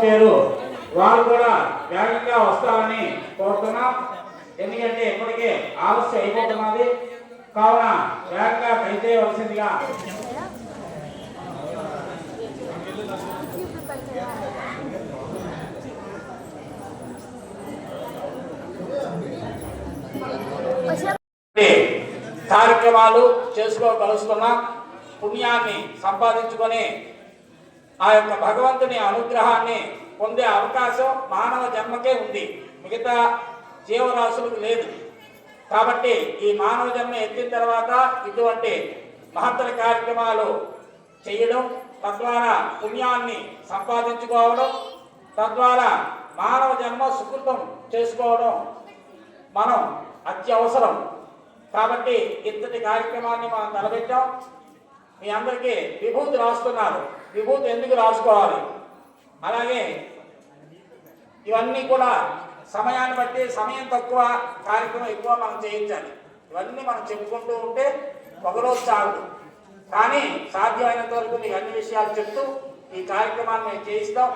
పేరు వాళ్ళు కూడా వేగంగా వస్తారని కోరుతున్నాం. ఎందుకంటే ఇప్పటికే ఆలస్యం అయిపోతున్నది కావున వేగంగా దయచేయవలసిందిగా కార్యక్రమాలు చేసుకోగలుస్తున్నాం. పుణ్యాన్ని సంపాదించుకొని ఆ యొక్క భగవంతుని అనుగ్రహాన్ని పొందే అవకాశం మానవ జన్మకే ఉంది, మిగతా జీవరాశులకు లేదు. కాబట్టి ఈ మానవ జన్మ ఎత్తిన తర్వాత ఇటువంటి మహత్తర కార్యక్రమాలు చేయడం, తద్వారా పుణ్యాన్ని సంపాదించుకోవడం, తద్వారా మానవ జన్మ సుకృతం చేసుకోవడం మనం అత్యవసరం. కాబట్టి ఇంతటి కార్యక్రమాన్ని మనం తలపెట్టాం. మీ అందరికీ విభూతి రాస్తున్నారు. విభూతి ఎందుకు రాసుకోవాలి, అలాగే ఇవన్నీ కూడా సమయాన్ని బట్టి సమయం తక్కువ, కార్యక్రమం ఎక్కువ మనం చేయించాలి. ఇవన్నీ మనం చెప్పుకుంటూ ఉంటే ఒకరోజు చాలు. కానీ సాధ్యమైనంత వరకు మీకు అన్ని విషయాలు చెప్తూ ఈ కార్యక్రమాన్ని మేము చేయిస్తాం.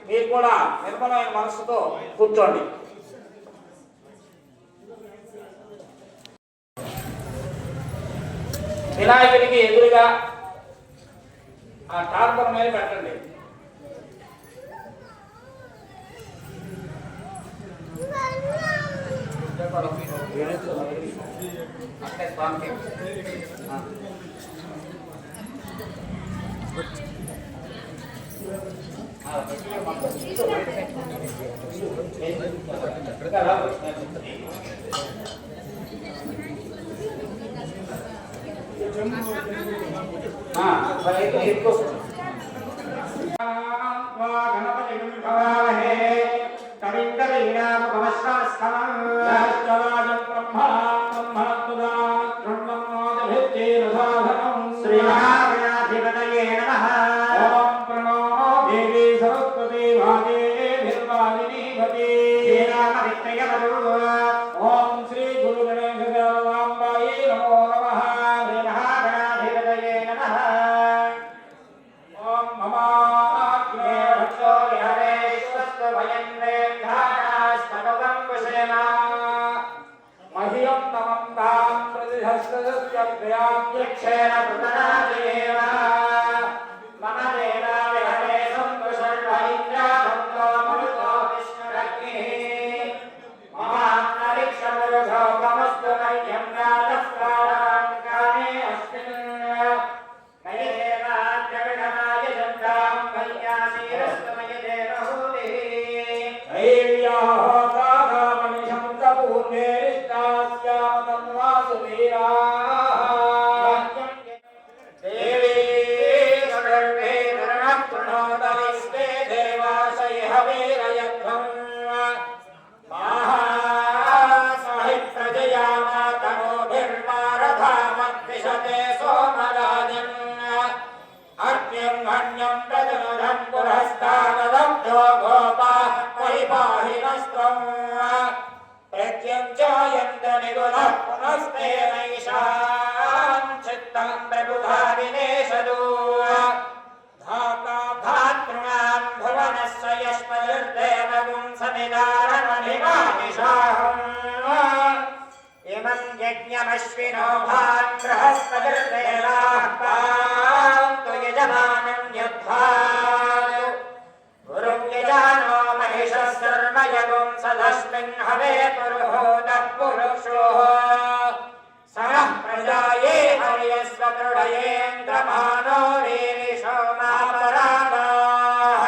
మీరు కూడా నిర్మలమైన మనస్సుతో కూర్చోండి. వినాయకుడికి ఎదురుగా ఆ టార్పర్ మీద పెట్టండి. यज्ञमश्विनो भान् बृहस्पतिर्देवाः पान्तु यजमानं यद्भानु गुरुं यजानो महिषः सर्वयगुं सदस्मिन् हवे पुरुहूतः पुरुषो सरः प्रजाये हर्यस्व मृडयेन्द्रमानो रीरिषो मापरागाः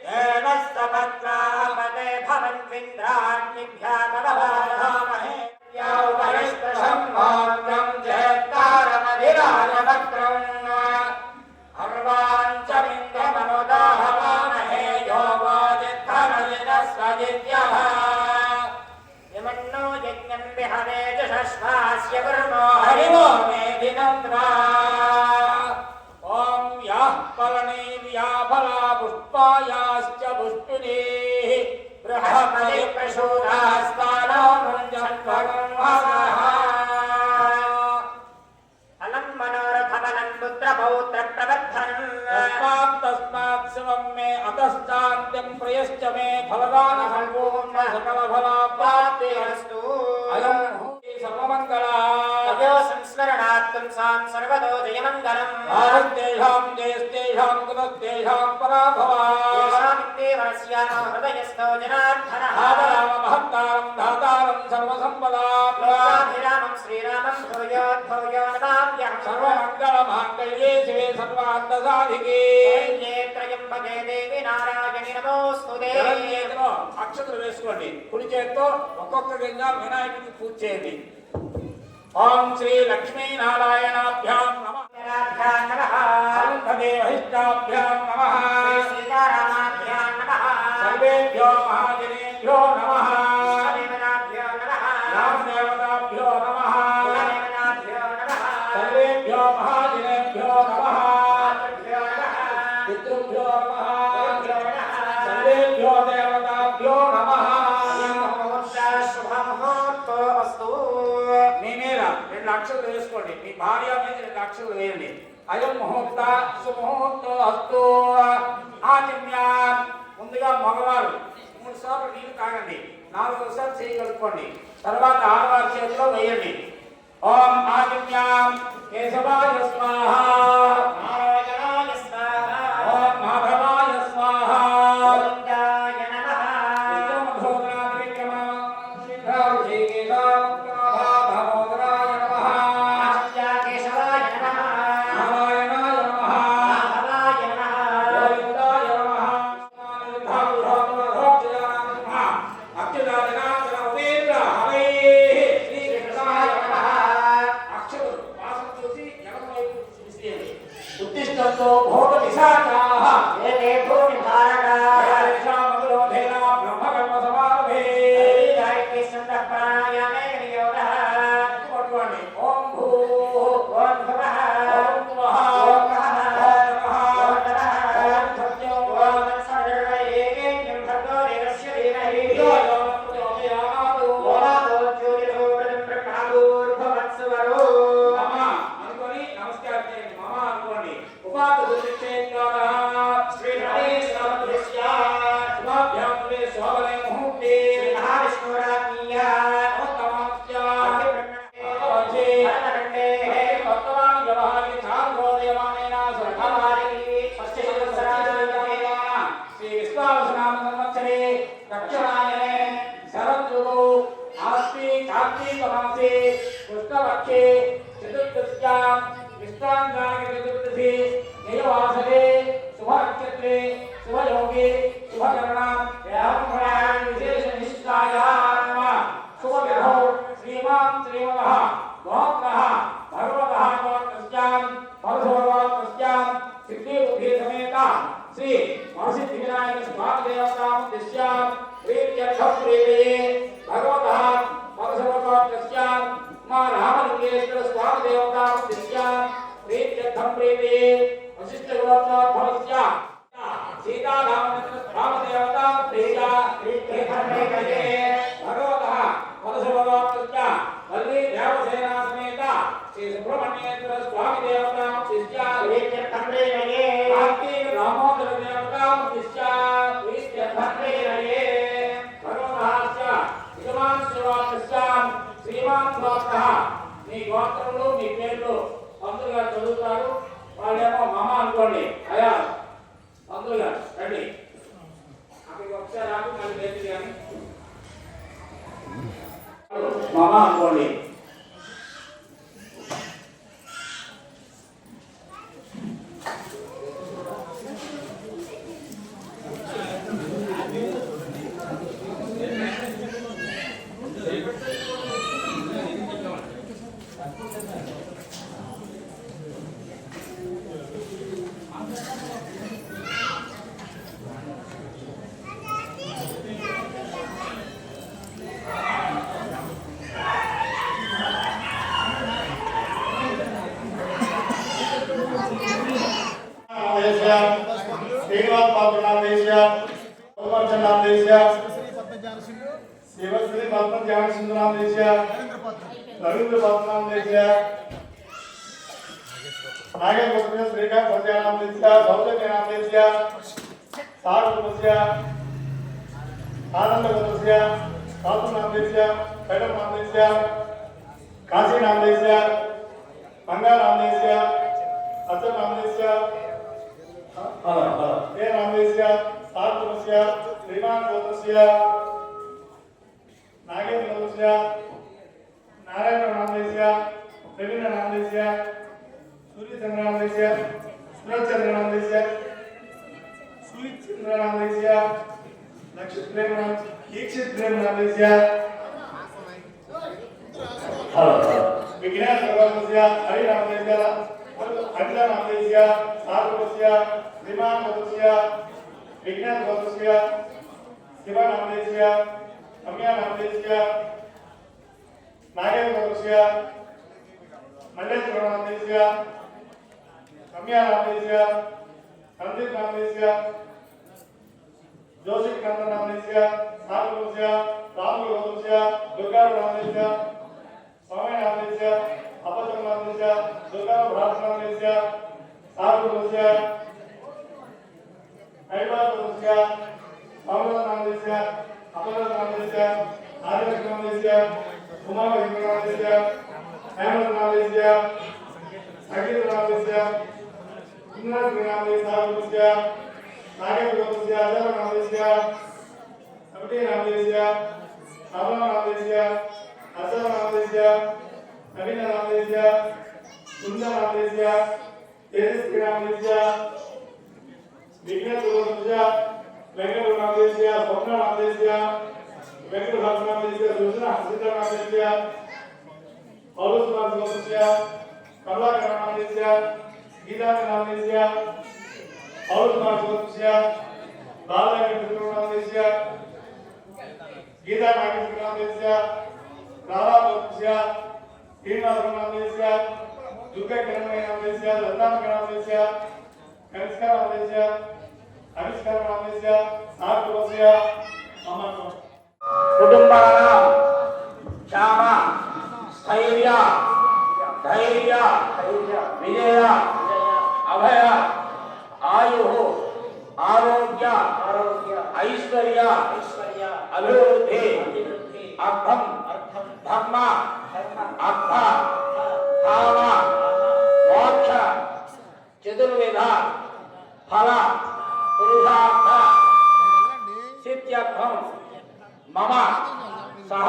येन सपत्नापते भवन्विन्द्राण्यभ्यामवधामहे यौपरिष्कृशम्भोग्रं जेत्तारमधिराजवक्त्रम् अर्वाञ्चमिन्द्रमनुदाहवामहे यो वाजिद्धमजिनस्वजित्यः यमन्नो यज्ञं विहवे जुषश्वास्य कुर्मो हरिवो मेधिनं द्वा ॐ याः फलनेर्या फला पुष्पायाश्च पुष्पिणीः बृहस्पति प्रसूदास्तानो मुञ्जन्त्वगं वसः फलं मनोरथफलं पुत्रपौत्रफलं तस्मात् शिवं मे अतश्चान्त्यं प्रयश्च मे फलदान सम्पूर्ण सकल फलाप्राप्तिरस्तु अयं सर्वमङ्गला तयो संस्मरणात्तं सां सर्वतो जयमङ्गलम् भारतेषां जयस्तेषां कुलस्तेषां पराभवा येषामिन्देवरस्याः हृदयस्थो जनार्दनः महत्तारं धातारं सर्वसम्पदां लोकाभिरामं श्रीरामं भूयो नमाम्यहम् सर्वमङ्गलमाङ्गल्ये शिवे सर्वार्थसाधिके त्र्यम्बके देवी नारायणि नमोऽस्तुते అక్షతలు వేసుకోండి కుడి చేత్తో ఒక్కొక్క గింజ వినాయకుడికి పూజ చేయండి ఓం శ్రీ లక్ష్మీ నారాయణాభ్యాం నమః దేవహిష్టాభ్యాం నమః సీతారామాభ్యాం నమః సర్వేభ్యో మహాజనేభ్యో నమః దేవతాభ్యో నమః రామదేవతాభ్యో నమః దేవతాభ్యో నమః సర్వేభ్యో మహాజనేభ్యో నమః పితృభ్యో నమః సర్వేభ్యో దేవతాభ్యో నమః నేనేరా 2 అక్షరాలు వేసుకోండి మీ భార్య మీద 2 అక్షరాలు వేయండి అయం ముహూర్త సుముహూర్త అస్తు ఆచమ్యా ముందుగా మగవారు 3 సార్లు నీళ్లు తాగండి 4వ సార్లు చేయి కలుపుకోండి తర్వాత ఆడవారి చేతిలో వేయండి ఓం ఆచమ్యా కేశవాయ స్వాహా నారాయణాయ స్వాహా ఓం మాధవాయ స్వాహా గోవిందాయ నమః కేశవాయ నమః నారాయణాయ నమః మాధవాయ నమః గోవిందాయ నమః అత్యుదానాయ ఉపేంద్ర హరే శ్రీకృష్ణాయ నమః అక్షరం వాసన చూసి ఎడమ వైపు చూసేయండి ఉత్తిష్టంతో భోగ విశాఖాః ఏతే భూమి భారతాః మధురోధేన బ్రహ్మకర్మ సమారభే గాయత్రీ సంతః ప్రాణాయామే నియోగః పట్టుకోండి ఓం భూ ఓం భవః ఓం త్వః ఓం నమః ఓం నమః ఓం నమః ఓం సత్యం ఓం సర్వైకేయం భగో దేవస్య ధీమహి యోయోనప్రచోదయాత్ ఓమాదో జ్యోతిర్భూతం బ్రహ్మాభూర్భవత్సువరో మమ అనుకొని నమస్కారం చేయండి మమ అనుకోండి ఉపాధి గురుక్షేత్రాల శ్రీ గణేశ నమస్య శుభాభ్యాం తులే శోభనే ముహూర్తే మహావిష్ణురాజ్ఞీయ నమస్తమాస్య అగ్నిబ్రహ్మణే పరమదండే వర్తమాన వ్యవహారి చాంద్రోదయమానేన సర్వమారి షష్ఠి సంవత్సరాధిపతేన శ్రీ విశ్వావసనామ సంవత్సరే దక్షిణాయనే శరదృతు ఆస్తి కార్తీక మాసే కృష్ణపక్షే చతుర్దశ్యాం విశ్రాంతానికి చతుర్దశి నియవాసరే శుభ నక్షత్రే శుభయోగే శుభకరణాం వ్యాహ్మణాం విశేష నిష్ఠాయాం శుభ విధౌ శ్రీమాన్ శ్రీమదః గోత్రః భగవతః గోత్రస్యాం పరశుభగోత్రస్యాం సిద్ధి బుద్ధి సమేత శ్రీ వరసిద్ధి వినాయక స్వామి దేవతాం దిశ్యాం ప్రీత్యర్థం ప్రీతయే భగవతః పరశుభగోత్రస్యాం మా రామలింగేశ్వర స్వామి దేవతాం దిశ్యాం ప్రీత్యర్థం ప్రీతయే వశిష్ఠ గోత్రోద్భవస్య సీతారామచంద్ర స్వామి దేవతాం ప్రీత్యా ప్రీత్యర్థం ప్రీతయే భగవతః పరశుభగోత్రస్య వల్లి దేవసేనా సమేత శ్రీ సుబ్రహ్మణ్యేశ్వర స్వామి దేవతాం దిశ్యాం ప్రీత్యర్థం ప్రీతయే కార్తీక దామోదర దేవతాం దిశ్యాం ప్రీత్యర్థం ప్రీతయే భగవతః ఇదమాన్ శివాస్యాం శ్రీమాన్ గోత్రః మీ గోత్రంలో మీ పేర్లు పంతులుగా చదువుతారు వాళ్ళేమో మమ అనుకోండి అయా పంతులుగా రండి అక్కడికి ఒకసారి ఆగి మళ్ళీ పేరు కానీ మమ అనుకోండి श्रीनिवास बाबू नाम देशिया गोवर्धन नाम देशिया शिवश्री पद्म ज्ञान सिंधु नाम देशिया रविंद्र पद्म नाम देशिया नागेन्द्र श्रीकांत संध्यानाम देस्य सौजन्य नाम देस्य सारुपस्य आनंद गोत्रस्य कातु नाम देस्य कैडम नाम देस्य काशी नाम देस्य मंगा नाम देस्य अचल नाम देस्य ये नाम देस्य सारुपस्य श्रीमान गोत्रस्य नागेन्द्र गोत्रस्य नारायण नाम देस्य प्रवीण नाम देस्य सूर्य चंद्र नाम देस्य सूरज चंद्र नाम देस्य सूर्य चंद्र नाम देस्य नक्षत्र प्रेम नाम दीक्षित प्रेम नाम देस्य विज्ञान भगवानस्य हरि नाम देस्य अखिल नाम देस्य सारुपस्य विमान गोत्रस्य विज्ञान गोत्रस्य शिव नाम देस्य अम्या नाम देस्य नागेन्द्र गोत्रस्य मल्लेश्वर नाम देस्य अम्या नाम देस्य संदीप नाम देस्य जोशी नंदन नाम देस्य सारुपस्य राहुल गोत्रस्य दुर्गा नाम देस्य स्वामी नाम देस्य अपचम नाम देस्य दुर्गा भ्रात नाम देस्य सारुपस्य ऐबाद गोत्रस्य अमृत नाम देस्य अपचम नाम देस्य आर्यक नाम देस्य उमा नाम देस्य हेमंत नाम देस्य अखिल नाम देस्य इंद्र नाम देस्य सारुपस्य नागेन्द्र गोत्रस्य अजय नाम देस्य अवधि नाम देस्य अमर नाम देस्य अचल नाम देस्य नवीन नाम देस्य सुंदर नाम देस्य तेजस्वी नाम देस्य विज्ञान गोत्रस्य वेंकट नाम देस्य स्वप्न नाम देस्य वेंकट नाम देस्य सुजना हसिता नाम देस्य पौलुस नाम गोत्रस्य कमलाकर नाम देस्य गीता नाम देस्य पौलुस नाम गोत्रस्य बालनागेन्द्र नाम देस्य गीता नागेन्द्र नाम देस्य राधा गोत्रस्य श्रीनाथ नाम देस्य दुर्गा किरण नाम देस्य लता नाम देस्य कनिष्का नाम देस्य अभिष्का नाम देस्य सारुपस्य मम कुटुंबानां क्षाम स्थैर्य धैर्य विजय अभय आयु आरोग्य ऐश्वर्य अभिवृद्धि अर्थम धर्म अर्थ काम मोक्ष चतुर्विध फल पुरुषार्थ सिद्ध्यर्थम मम सह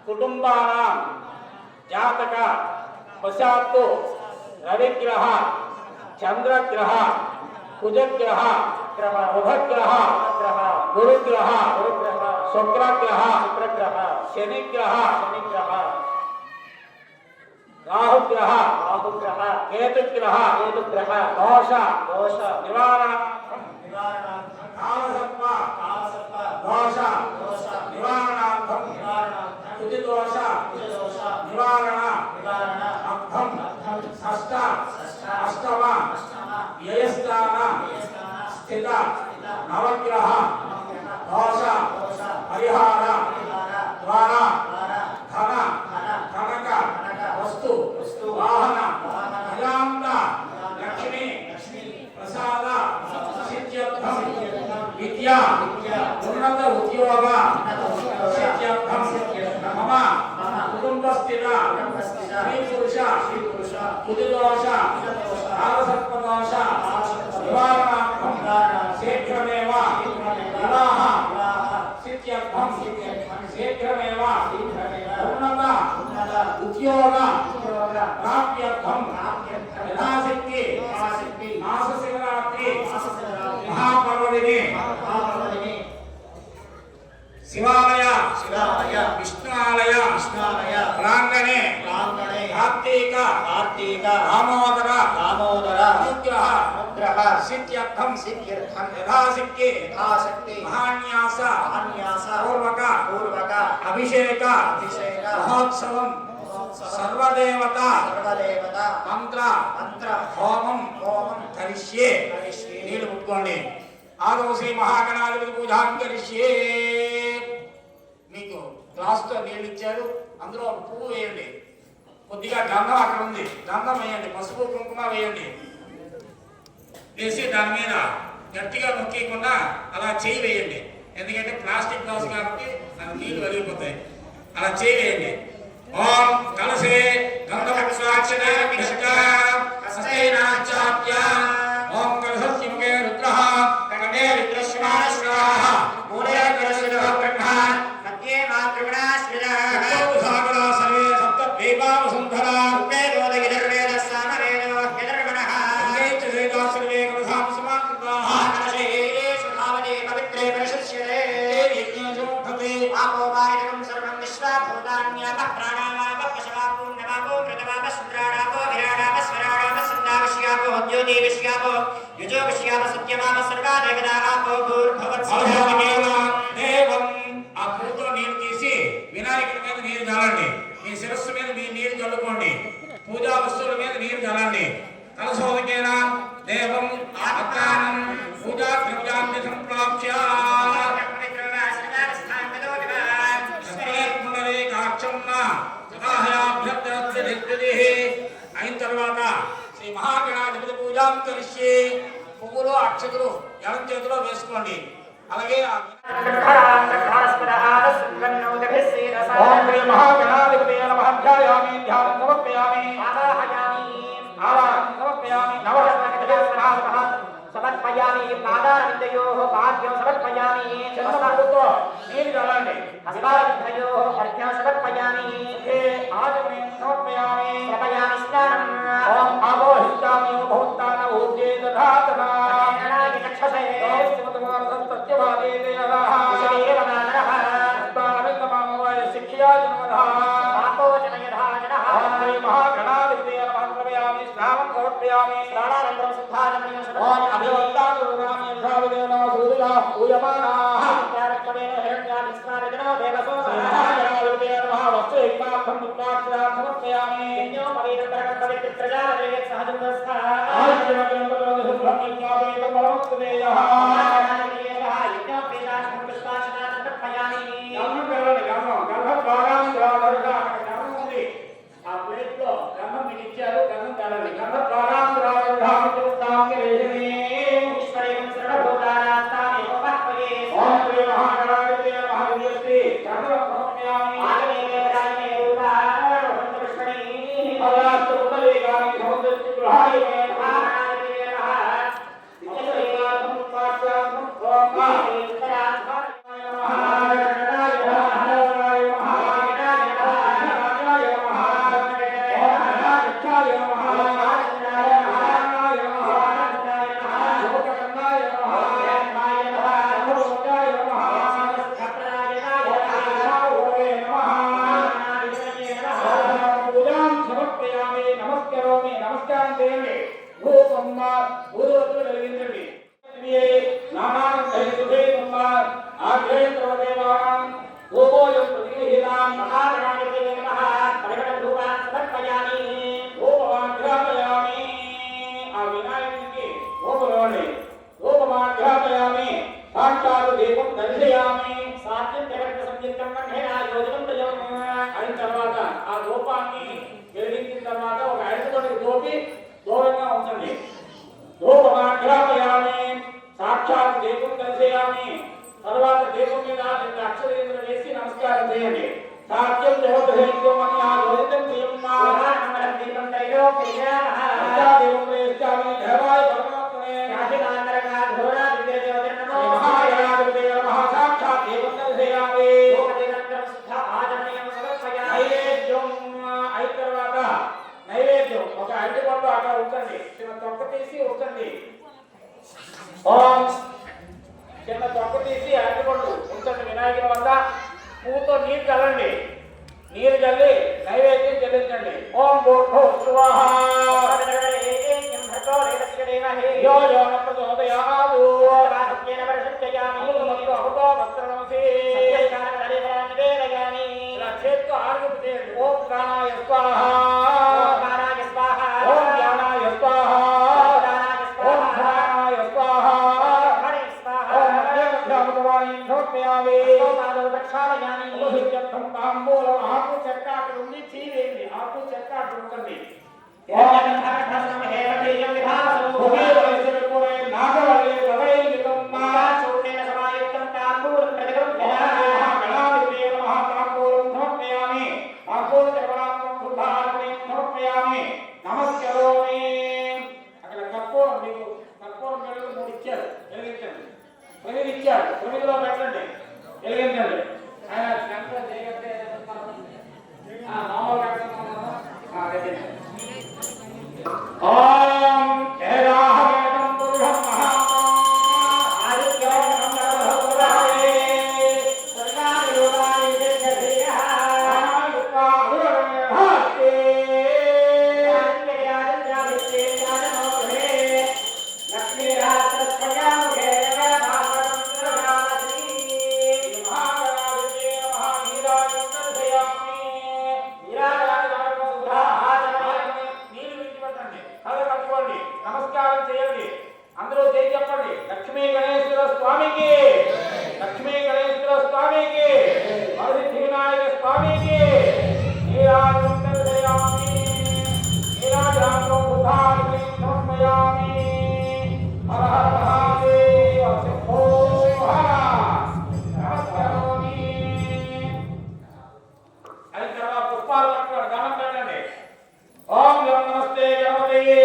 कुटुंबानां जातक वशात्तु रविग्रह चंद्रग्रह कुजग्रह बुधग्रह गुरुग्रह शुक्रग्रह शनिग्रह राहुग्रह केतुग्रह दोष निवारण कालसर्प दोष निवारणार्थम कुजदोष निवारण अर्थम षष्ठ अष्टम व्ययस्थान स्थित नवग्रह दोष परिहार द्वारा धन कनक वस्तु वाहन अजांत लक्ष्मी प्रसाद सिद्ध्यर्थम विद्या उन्नत उद्योग सिद्ध्यर्थम मम कुटुंबस्थित स्त्री पुरुष कुजदोष कालसर्पदोष निवारणार्थम शीघ्रमेव विवाह सिद्ध्यर्थम शीघ्रमेव उन्नत उद्योग प्राप्त्यर्थम यथाशक्ति महाशिवरात्रि महापर्वदिने शिवालय विष्णुआलय प्रांगणे कार्तिक दामोदर अनुग्रह सिद्ध्यर्थम यथाशक्ति महान्यास पूर्वक अभिषेक महोत्सवम सर्वदेवता मंत्र होमं करिष्ये नीళ్ళు ముట్టుకోండి ఆదో శ్రీ మహాగణాధిపతి పూజాం కరిష్యే మీకు గ్లాస్ తో నీళ్ళు ఇచ్చారు అందులో ఒక పువ్వు వేయండి కొద్దిగా గంధం అక్కడ ఉంది, గంధం వేయండి, పసుపు కుంకుమ వేయండి. వేసి దాని మీద గట్టిగా నొక్కకుండా అలా చేయి వేయండి. ఎందుకంటే ప్లాస్టిక్ గ్లాస్ కాబట్టి దాని నీళ్లు వెలిగిపోతాయి. అలా చేయి వేయండి. ఓం కలసే గంధవక్షాక్షణ ఓం కలసస్య ముఖే రుద్రః కర్ణే రుద్రశ్వాశ్రాః మూలే కలశిరః బ్రహ్మ మధ్యే మాతృగుణాశ్రితః సాగరా సర్వే సప్త దేవావసుంధరా రూపే గోదగిరిర్వేద సామవేదో యదర్గణః అంగేచ వేదా సర్వే కలసాం సమాకృతాః ఆకలశేషు ధావనే పవిత్రే పరిశుచ్యతే యజ్ఞేషు భవతి ఆపో వాయుం సర్వం విశ్వాభూతాన్యాపః ప్రాణావాపః పశవాపో నవాపో మృతవాపః సుంద్రాడాపో విరాడాపః స్వరాడాపః సందావిష్యాపో ద్యోతివిష్యాపో యుజోవిష్యాప సత్యమాప సర్వా దేవతా ఆపో భూర్భువత్సః దేవం. ఆ పూతో నీరు తీసి వినాయకుడి మీద నీరు చల్లండి. మీ శిరస్సు మీద మీ నీరు చల్లుకోండి. పూజా వస్తువుల మీద నీరు చల్లండి. కలశోదకేన దేవం ఆత్మానం పూజా ద్రవ్యాన్ని సంప్రాప్య అయిన తర్వాత శ్రీ మహాగణాధిపతి పూజాం కలిసి పువ్వులు అక్షతులు ఎడం చేతిలో వేసుకోండి. అలాగే ఓం శ్రీ మహాగణాధిపతి నమః ధ్యాయామి ధ్యానం సమర్పయామి ఆవాహనం సమర్పయామి నవరత్న సమర్పయామి పాదారవిందయోః పాద్యం సమర్పయామి చంద్రమాతో నీరు చల్లండి. హస్తారవిందయోః అర్ఘ్యం సమర్పయామి ఆచమయం సమర్పయామి సమర్పయామి స్నానం ఓం ఆవోహిష్యామి భూతాన ఊర్జే దధాతనా గణాయ చక్షసే సత్యవాదే దేవః శరీరమానః తారకమామవయ శిక్షయా జన్మధా పాపోజనయధా జనః ఓం శ్రీ మహాగణాధిపతి నమః సమర్పయామి స్నానం సమర్పయామి స్నానానంతరం శుద్ధాచమయం ఓం అభివందాను రామి యథావిధేన సూర్యా పూయమానాః త్యాగక్షవేణ హిరణ్యాది స్నానజనో దేవసో మహాగణాధిపతి నమః వస్త్రేకార్థం ముక్తాక్షరాం సమర్పయామి యజ్ఞో పవిత్రకరం పవిత్రజాలే సహజందస్థ ఆజ్ఞాగణపతిం శుభ్రం యజ్ఞావేద పరమోత్తమేయః యజ్ఞో ప్రీతాశం పుష్పాశనాం సమర్పయామి గంధం కలవండి. గంధం ద్వారాం ద్రావరుగా అక్కడ గంధం ఉంది. ఆ ప్లేట్ లో గంధం మీకు ఇచ్చారు. గంధం కలవండి. గంధం ద్వారాం ద్రావరుగా ఈశ్వరేణ సర్వభూతానాం తామేవ మహ్వయే ఓం శ్రీ మహాగణాధిపతి నమః దివ్యశ్రీ గంధం సమర్పయామి ఆగమేవేదాయమే రూపాణి పుష్పణి అవాస్తు కుండలీకాని సముద్రస్య గృహాయ నమస్కారం చేయండి. ఊరువత్తులు వెలిగించండి. నామానం ధరితుడే కుమార్ ఆగ్రేత్రవదేవాం గోపోయం ప్రతిహితాం మహాగణాధిపతే నమః పరిమళ ధూపాన్ సమర్పయామి రూపమాఘ్రాపయామి. ఆ వినాయకునికి రూపలోని రూపమాఘ్రాపయామి. సాక్షాత్ దీపం దర్శయామి. సాధ్యం జగత్ సంయుక్తం కంఠేన యోజనం ప్రజం అయిన తర్వాత ఆ రూపాన్ని వెలిగించిన తర్వాత ఒక అరటితోటి దోపి దూరంగా ఉంచండి. రూపమాఘ్రాపయామి. సాక్షాత్ దీపం దర్శయామి. తర్వాత దీపం మీద రెండు అక్షరేంద్రులు వేసి నమస్కారం చేయండి. సాధ్యం జగద్హేత్వం అని ఆ యోజితం ప్రియమ్మా మహామంగళం దీపం త్రైలోక్యజాః దీపం వేస్తామి దేవాయ పరమాత్మనే యాజికాంతరంగా ఘోరా దివ్యజ్యోతిర్నమో మహాగణాధిపతే నమః సాక్షాత్ దీపం దర్శయామి. లోకదేవంతరం శుద్ధ ఆచమయం సమర్పయామి నైవేద్యం అయిన తర్వాత నైవేద్యం ఒక అరటి పండు అక్కడ ఉంచండి. చిన్న తొక్క తీసి ఉంచండి. ఓం చిన్న తొక్క తీసి అరటి పండు ఉంచండి. వినాయకుని వద్ద పువ్వుతో నీరు చల్లండి. నీరు చల్లి నైవేద్యం చెల్లించండి. ఓం భూర్భువ స్వాహా యో యో న ప్రచోదయాదు అమృతమస్తు అమృతో వస్త్రనమసి. ఇలా చేత్తో ఆర్గపు చేయండి. ఓం ప్రాణాయ స్వాహా ఓం జ్ఞానాయ స్వాహా ఓం ధ్యానాయ స్వాహా ఓం మధ్యమధ్యామృతవాణి సమర్పయామి. ఉపసిద్ధ్యర్థం తాంబూలం ఆకు చెక్క అక్కడ ఉంది. చీవేయండి. ఆకు చెక్క అట్టుంటుంది తొమ్మిదిలో పెట్టండి వెలిగించండి ఆయన గంటలో చేయగలిగితే మామూలుగా ఓం ఏరాహవేదం పురుషం నమస్కారం చేయండి అందరూ జై చెప్పండి లక్ష్మీ గణేశ్వర స్వామికి లక్ష్మీ గణేశ్వర స్వామికి వరసిద్ధి వినాయక స్వామికి నీరాజయామి నీరాజాంతం బుద్ధాన్ని సమర్పయామి హర హర మహాదేవ శంభో హర నమస్కారామి అయిన తర్వాత పుష్పాలు పట్టుకోండి దానం పెట్టండి ఓం నమస్తే గణపతయే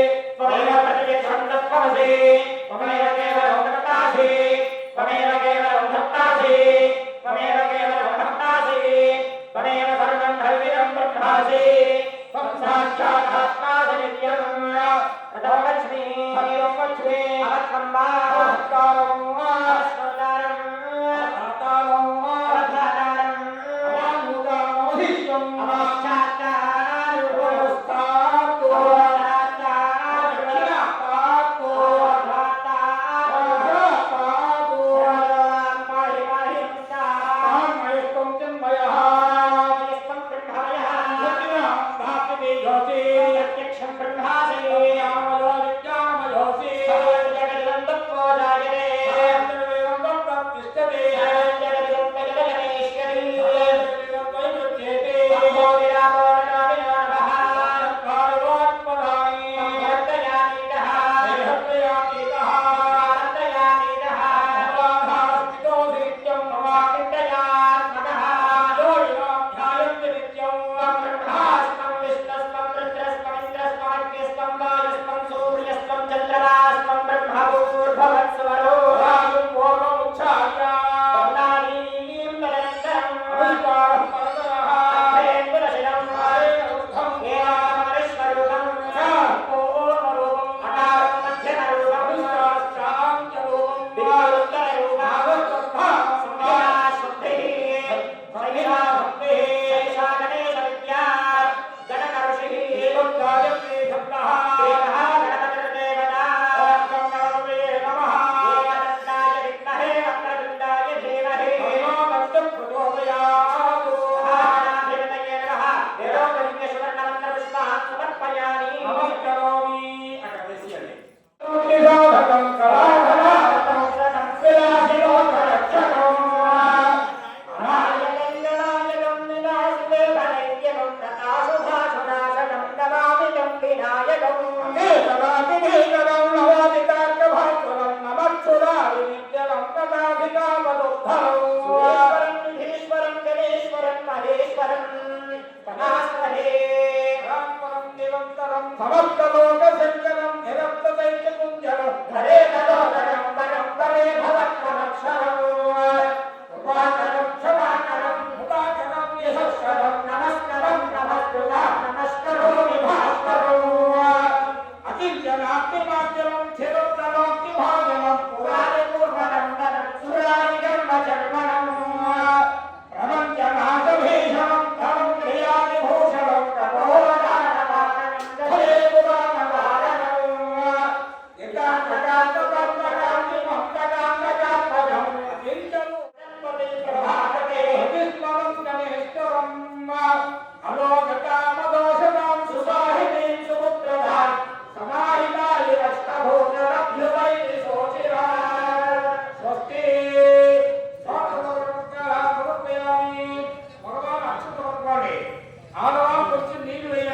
ఆడవాళ్ళకి వచ్చి నీళ్లు వేయాలి.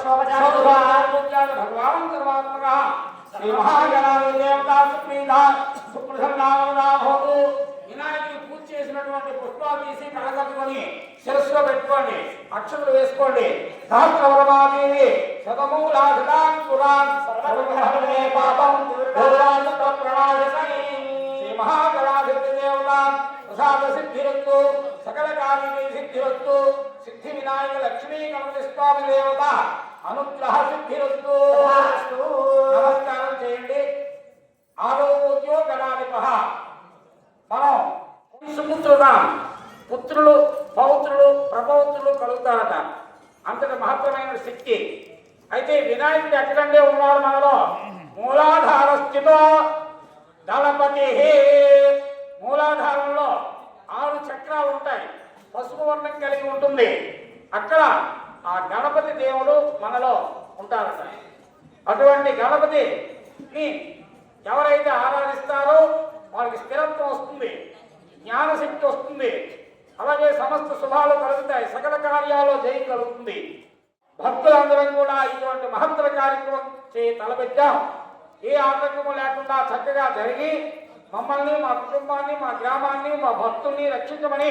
भगवान सर्वात्मकः श्री महागणाधिपति देवता सुप्रीता सुप्रसन्नावदा भवतु వినాయకుడి పూజ చేసినటువంటి పుష్పాలు తీసి కడగట్టుకొని శిరస్సులో పెట్టుకోండి అక్షతలు వేసుకోండి సహస్రవరమాదేవి శతమూలాధికాన్ పురాన్ సర్వగ్రహమే పాపం భూరాజత ప్రణాయసని శ్రీ మహాగణాధిపతి దేవత ప్రసాద సిద్ధిరత్తు సకల కార్య సిద్ధిరత్తు సిద్ధి వినాయక లక్ష్మీ గణపతి స్వామి దేవత అనుగ్రహ సిద్ధిరత్తు నమస్కారం చేయండి ఆరోగ్యో గణాధిపః మనం సుపుత్రుదాం పుత్రులు పౌత్రులు ప్రపౌత్రులు కలుగుతారట అంతటి మహత్తరమైన శక్తి అయితే వినాయకుడు ఎక్కడంటే ఉన్నారు మనలో మూలాధార స్థితో దళపతి మూలాధారంలో 6 చక్రాలు ఉంటాయి పసుపు వర్ణం కలిగి ఉంటుంది అక్కడ ఆ గణపతి దేవుడు మనలో ఉంటారట అటువంటి గణపతిని ఎవరైతే ఆరాధిస్తారో వాళ్ళకి స్థిరత్వం వస్తుంది జ్ఞానశక్తి వస్తుంది అలాగే సమస్త శుభాలు కలుగుతాయి సకల కార్యాల్లో జయం కలుగుతుంది భక్తులందరం కూడా ఇటువంటి మహత్తర కార్యక్రమం తలపెట్టాం ఏ ఆటంకము లేకుండా చక్కగా జరిగి మమ్మల్ని మా కుటుంబాన్ని మా గ్రామాన్ని మా భక్తుల్ని రక్షించమని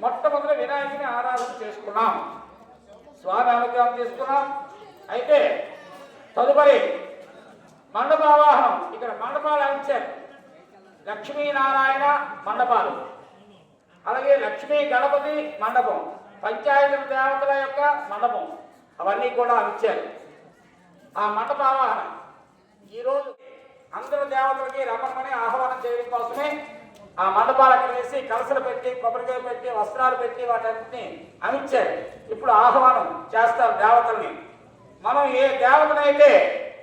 మొట్టమొదటి వినాయకుని ఆరాధన చేసుకున్నాం స్వామి అనుగ్రహం తీసుకున్నాం అయితే తదుపరి మండపావాహనం ఇక్కడ మండపాలు అంచారు లక్ష్మీనారాయణ మండపాలు అలాగే లక్ష్మీ గణపతి మండపం పంచాయతీ దేవతల యొక్క మండపం అవన్నీ కూడా ఇచ్చారు ఆ మండపావాహనం ఈరోజు అందరు దేవతలకి రమ్మని ఆహ్వానం చేయడం కోసమే ఆ మండపాలు అక్కడ వేసి కలసలు పెట్టి కొబ్బరికాయ పెట్టి వస్త్రాలు పెట్టి వాటన్నిటిని అమిచ్చారు ఇప్పుడు ఆహ్వానం చేస్తారు దేవతల్ని మనం ఏ దేవతనైతే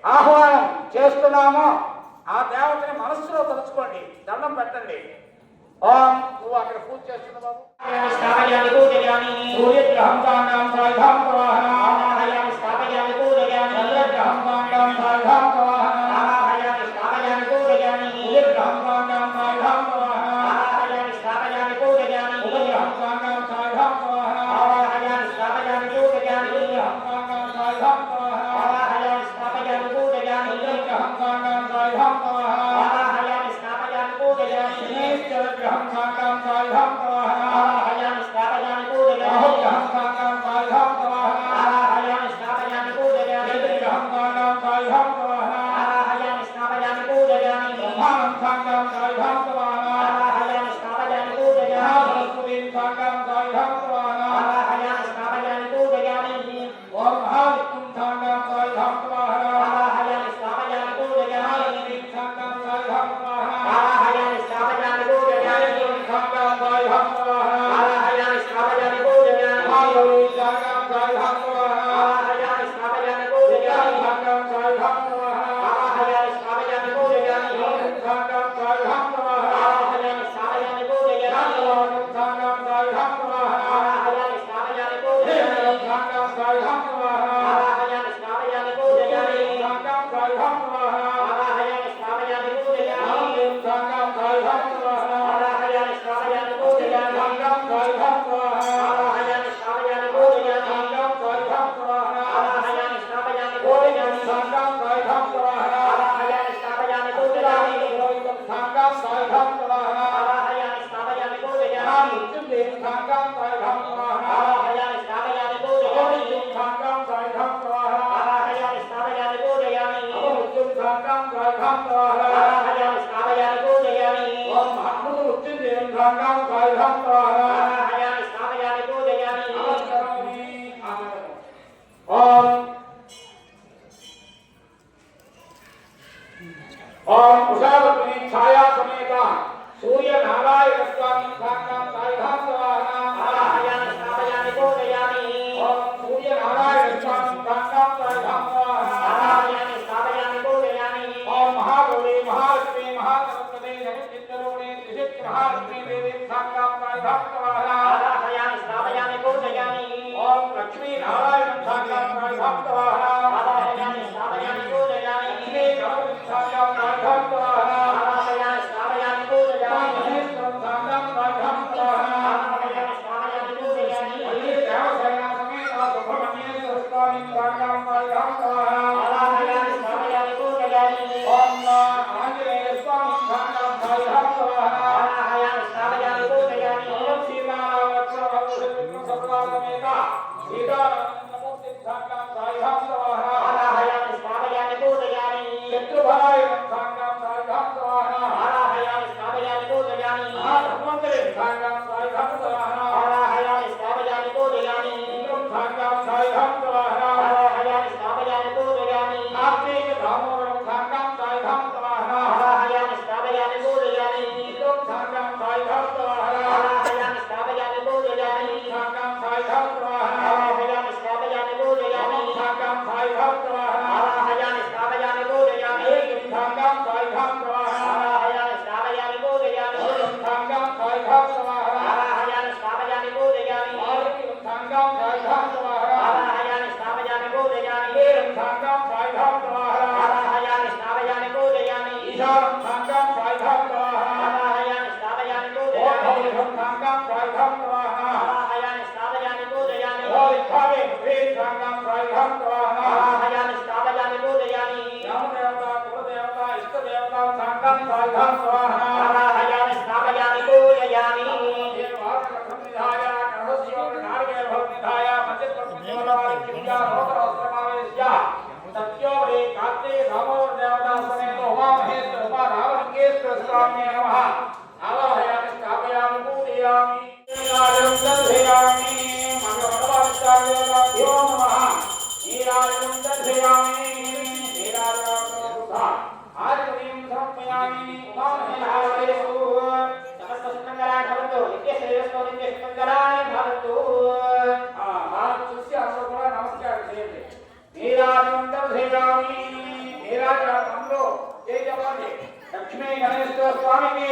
ఆహ్వానం చేస్తున్నామో ఆ దేవతని మనస్సులో తలుచుకోండి దండం పెట్టండి ఓం నువ్వు అక్కడ పూజ చేస్తున్న బాబు సూర్యగ్రహం కాండం సాయుధం ప్రవాహన ఆవాహయామి స్థాపయామి పూజయామి చంద్రగ్రహం కాండం సాయుధం ప్రవాహన ఆవాహయామి స్థాపయామి పూజయామి సూర్యగ్రహం కాండం సాయుధం ప్రవాహన ఆవాహయామి స్థాపయామి పూజయామి బుధగ్రహం కాండం సాయుధం ప్రవాహన ఆవాహయామి స్థాపయామి పూజయామి సూర్యగ్రహం కాండం సాయుధం ప్రవాహన ఆవాహయామి స్థాపయామి పూజయామి చంద్రగ్రహం కాండం సాయుధం ప్రవాహన ఆవాహయామి స్థాపయామి పూజయామి శనిశ్చరగ్రహం కాండం సాయుధం ప్రవాహన ఆవాహయామి స్థాపయామి పూజయామి రాహుగ్రహం కాండం సాయుధం ప్రవాహన ఆవాహయామి స్థాపయామి పూజయామి కేతుగ్రహం కాండం సాయుధం ప్రవాహన ఆవాహయామి స్థాపయామి పూజయామి బ్రహ్మాండం కాండం సాయుధం ప్రవాహన ఆవాహయామి స్థాపయామి పూజయామి సరస్వతీం కాండం సాయుధం ప్రవాహన ఆవాహయామి స్థాపయామి పూజయామి ఓం మహావిష్ణుం కాండం సాయుధం ప్రవాహన ఆవాహయామి స్థాపయామి పూజయామి లక్ష్మీం కాండం సాయుధం ప్రవాహన ఆవాహయామి స్థాపయామి పూజయామి కాండం సాయుధం ప్రవాహన ఆవాహయామి స్థాపయామి పూజయామి మహాగౌరీ కాండం సాయుధం ప్రవాహన ఆవాహయామి స్థాపయామి పూజయామి కాండం సాయుధం ప్రవాహన ఆవాహయామి స్థాపయామి పూజయామి కాండం సాయుధం ప్రవాహన ఆవాహయామి స్థాపయామి పూజయామి కాండం సాయుధం ప్రవాహన ఆవాహయామి స్థాపయామి పూజయామి కాండం సాయుధం ప్రవాహన ఆవాహయామి స్థాపయామి పూజయామి కాండం సాయుధం ప్రవాహన ఆవాహయామి స్థాపయామి పూజయామి కాండం సాయుధం ప్రవాహన ఆవాహయామి స్థాపయామి పూజయామి కాండం సాయుధం ప్రవాహన ఆవాహయామి స్థాపయామి పూజయామి కాండం సాయుధం ప్రవాహన ఆవాహయామి స్థాపయామి పూజయామి కాండం సాయుధం ప్రవాహన ఆవాహయామి స్థాపయామి పూజయామి కాండం సాయుధం ప్రవాహన ఆవాహయామి స్థాపయామి పూజయామి మృత్యుంజయం కాండం సాయుధం ప్రవాహన ఆవాహయామి స్థాపయామి పూజయామి కాండం సాయుధం ప్రవాహన ఆవాహయామి స్థాపయామి పూజయామి మృత్యుం కాండం సాయుధం ప్రవాహన ఆవాహయామి స్థాపయామి పూజయామి ఓం మృత్యుంజయం కాండం సాయుధం ప్రవాహన ఆవాహయామి స్థాపయామి పూజయామి నమస్కారామి ఓం ఓం ఉషావతి ఛాయా సమేత సూర్య నారాయణ స్వామి కాండం సాయుధం ప్రవాహన ఆవాహయామి స్థాపయామి పూజయామి ఓం సూర్య నారాయణ స్వామి కాండం సాయుధం ప్రవాహన ఆవాహయామి స్థాపయామి పూజయామి ఓం మహాగౌరీ మహాలక్ష్మీ మహాసరస్వతి జగద్విద్యారూపిణి త్రిశక్తి మహాలక్ష్మీ దేవి కాండం సాయుధం ప్రవాహన ఆవాహయామి స్థాపయామి పూజయామి ఓం లక్ష్మీ నారాయణ కాండం సాయుధం ప్రవాహన ఆవాహయామి స్థాపయామి పూజయామి లక్ష్మీ గణపతి కాండం సాయుధం ప్రవాహన ఆవాహయామి స్థాపయామి పూజయామి మహేశ్వరం కాండం సాయుధం ప్రవాహన ఆవాహయామి స్థాపయామి పూజయామి దేవసేన సమేత సుబ్రహ్మణ్యేశ్వర స్వామి కాండం సాయిహం స్వాహా ఆవాహయామి స్థాపయామి పూజయామి ఓం ఆంజనేయ స్వామి సాంగం సాయిహం స్వాహా ఆవాహయామి స్థాపయామి పూజయామి ఓం సీతారామచంద్ర సర్వాలమేక సీతారామచంద్రమూర్తి సాంగం సాయిహం స్వాహా ఆవాహయామి స్థాపయామి పూజయామి శత్రుభాయ సాంగం సాయిహం స్వాహా ఆవాహయామి స్థాపయామి పూజయామి ధన్వంతరి సాంగం సాయిహం స్వాహా ఆవాహయామి స్థాపయామి పూజయామి సాంగం సాయిహం స్వాహా ఆవాహయామి స్థాపయామి పూజయామి కార్తీక దామోదరం సాంగం సాయిహం స్వాహా ఆవాహయామి స్థాపయామి పూజయామి సాంగం సాయిహం స్వాహా ఆవాహయామి స్థాపయామి పూజయామి సాంగం సాయిహం స్వాహా ఆవాహయామి స్థాపయామి పూజయామి సాంగం సాయిహం స్వాహా ఆవాహయామి స్థాపయామి పూజయామి సాంగం సాయిహం స్వాహా ఆవాహయామి స్థాపయామి పూజయామి సాంగం సాయిహం స్వాహా ఆవాహయామి స్థాపయామి పూజయామి సాంగం సాయిహం స్వాహా ఆవాహయామి స్థాపయామి పూజయామి సాంగం సాయిహం స్వాహా ఆవాహయామి స్థాపయామి పూజయామి ఈశానం సాంగం సాయిహం స్వాహా ఆవాహయామి స్థాపయామి ఓం పూజయామి సాంగం సాయిహం స్వాహా ఆవాహయామి స్థాపయామి పూజయామి ఓం ఇత్తావే సాంగం సాయిహం స్వాహా ఆవాహయామి స్థాపయామి పూజయామి రామదేవత కులదేవత ఇష్టదేవత సాంగం సాయిహం స్వాహా ఆవాహయామి స్థాపయామి పూజయామి సమస్త సుమంగళాన్ని భవంతు నిత్య శ్రేయస్సు నిత్య సుమంగళాన్ని భవంతు చూసి అందరూ కూడా నమస్కారం చేయండి నీరాజమంతం శ్రీరామి నీరాజంలో ఏ చెప్పండి లక్ష్మీ గణేశ్వర స్వామికి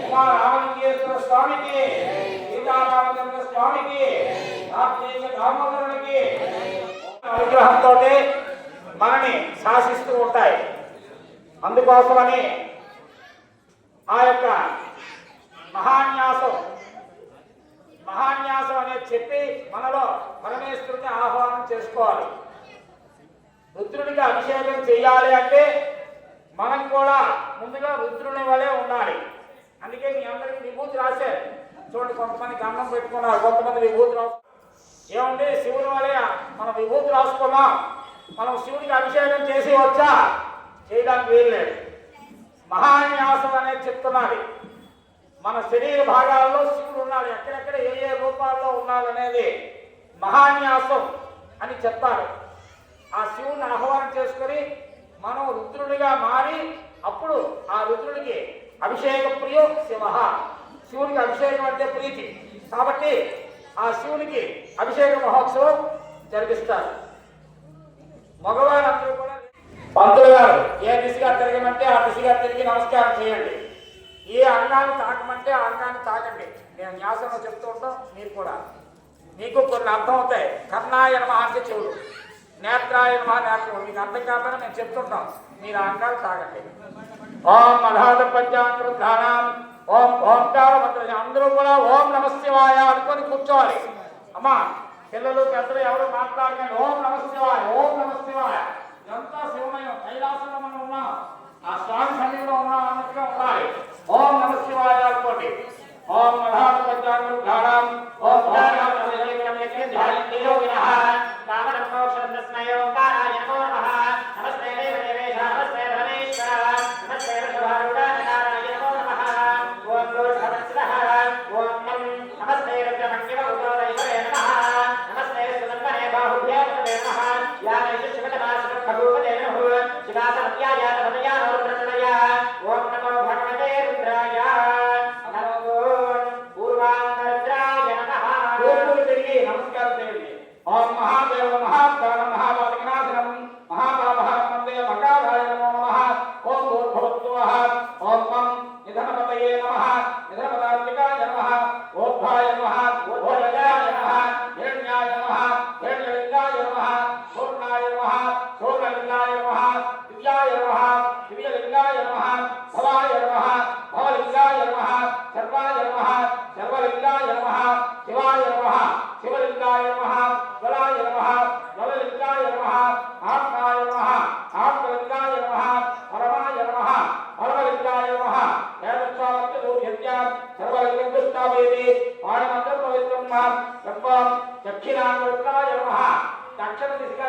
ఉమా రామలింగేశ్వర స్వామికి సీతారామచంద్ర స్వామికి కార్తీక దామోదరునికి అనుగ్రహంతో మనని శాసిస్తూ ఉంటాయి. అందుకోసమని ఆ యొక్క మహాన్యాసం అనేది చెప్పి మనలో పరమేశ్వరుని ఆహ్వానం చేసుకోవాలి. రుద్రుడికి అభిషేకం చేయాలి అంటే మనం కూడా ముందుగా రుద్రుని వలె ఉండాలి. అందుకే మీ అందరికీ విభూతి రాశారు చూడండి. కొంతమంది గంధం పెట్టుకున్నారు, కొంతమంది విభూతి రాసు. ఏమంటే శివుని వలె మనం విభూతి రాసుకున్నాం, మనం శివుడికి అభిషేకం చేసి వచ్చా చేయడానికి వీల్లేదు. మహాన్యాసం అనేది చెప్తున్నది. మన శరీర భాగాల్లో శివుడు ఉన్నాడు, ఎక్కడెక్కడ ఏ ఏ రూపాల్లో ఉన్నాడు అనేది మహాన్యాసం అని చెప్తారు. ఆ శివుని ఆహ్వానం చేసుకొని మనం రుద్రుడిగా మారి అప్పుడు ఆ రుద్రుడికి అభిషేక ప్రియం శివ. శివుడికి అభిషేకం అంటే ప్రీతి కాబట్టి ఆ శివునికి అభిషేక మహోత్సవం జరిపిస్తారు. మగవారందరూ కూడా పంతులు గారు ఏ దిశగా తిరగమంటే ఆ దిశగా తిరిగి నమస్కారం చేయండి. ఏ అంగాన్ని తాకమంటే ఆ అంగాన్ని తాకండి. నేను న్యాసంలో చెప్తూ ఉంటాం, మీరు కూడా మీకు కొన్ని అర్థం అవుతాయి. కర్ణాయ నమః అంటే చెవులు, నేత్రాయ నమః నేత్రం. మీకు అర్థం కాకపోయినా మేము చెప్తుంటాం, మీరు ఆ అంగాలు తాగండి. ఓం అధాద పంచాంతరుద్ధానం ఓం ఓంకార మంత్రం అందరూ కూడా ఓం నమ శివాయ అనుకొని కూర్చోవాలి. అమ్మా పిల్లలు పెద్దలు ఎవరు మాట్లాడకండి. ఓం నమ శివాయ, ఓం నమ శివాయ. ఇదంతా శివమయం, కైలాసంలో మనం ఉన్నాం, ఆ స్వామి సన్నిధిలో ఉన్నాం అన్నట్టుగా ఉండాలి. ఓం నమ శివాయ అనుకోండి. ఓం అధాద పంచాంతరుద్ధానం ఓం నమస్కారం చేయండి. ఓం మహాదేవ మహాత్మాన మహావాదినాశనం మహాపాపహరం వందే మకారాయ నమో నమః. ఓం భూర్భువస్సువః. ఓం మం నిధనపతయే నమః. నిధనపదాత్మికాయ నమః. ఓద్భాయ నమః. ఓద్భయాయ నమః. హిరణ్యాయ నమః. హిరణ్యలింగాయ నమః. పూర్ణాయ నమః. పూర్ణలింగాయ నమః. దివ్యాయ నమః.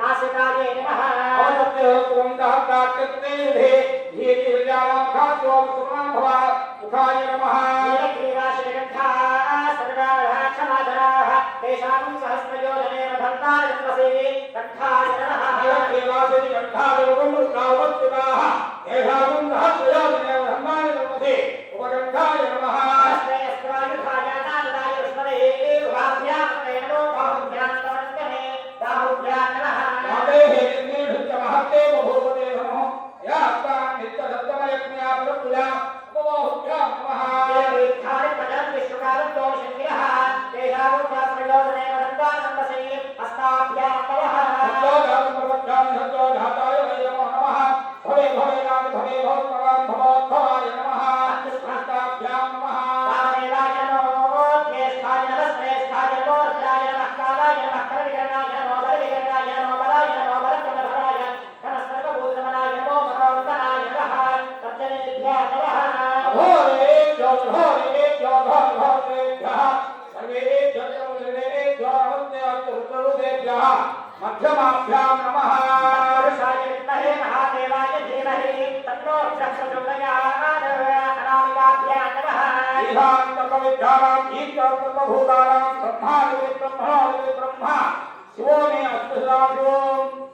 नासिकायै नमः। దీర్ఘాయో సుఖమాన్ భవ ముఖాయ నమః మధ్యమాభ్యాం నమః శివో మే అస్మృతాభ్యో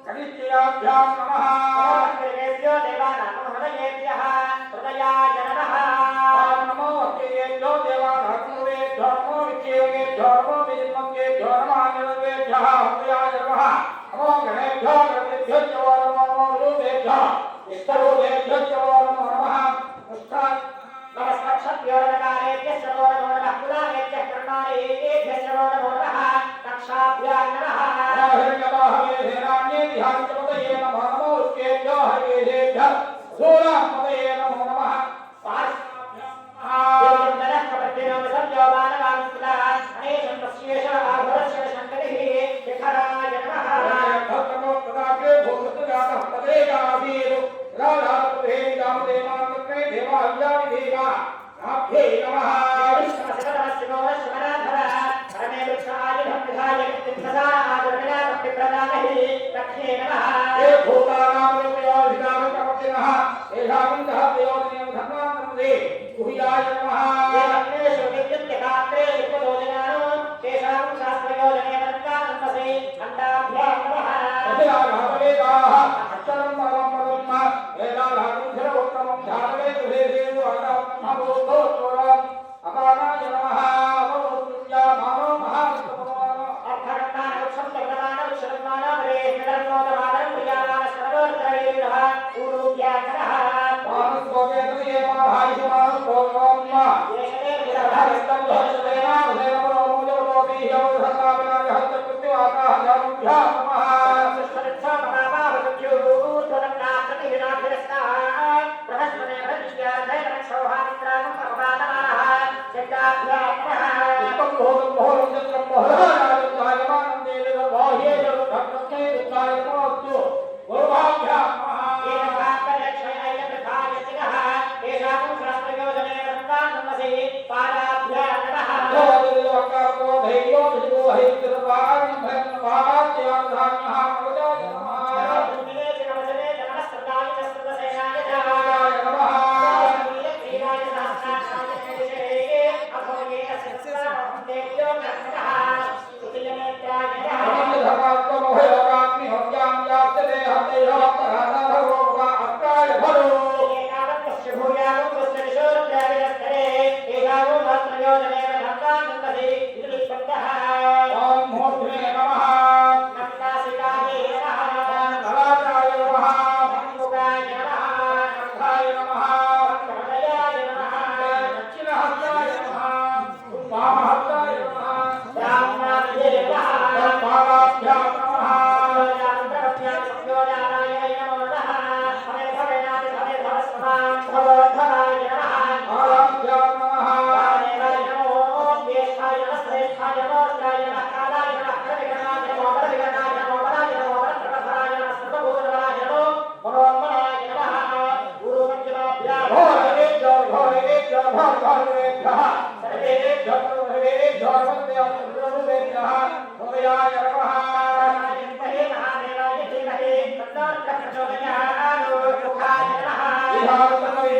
కనిష్ఠ్యాభ్యాం నమః నమో అఖ్యేభ్యో దేవానాత్మవేభ్యో నమో విచ్చేవేభ్యో నమో విజన్మకేభ్యో నమః నిరవేభ్యః హృదయాయ నమః నమో గణేభ్యో గణేభ్యో చ నమో నమో రూపేభ్యో ఇష్టరూపేభ్యో చ నమో నమః ఉష్టాన్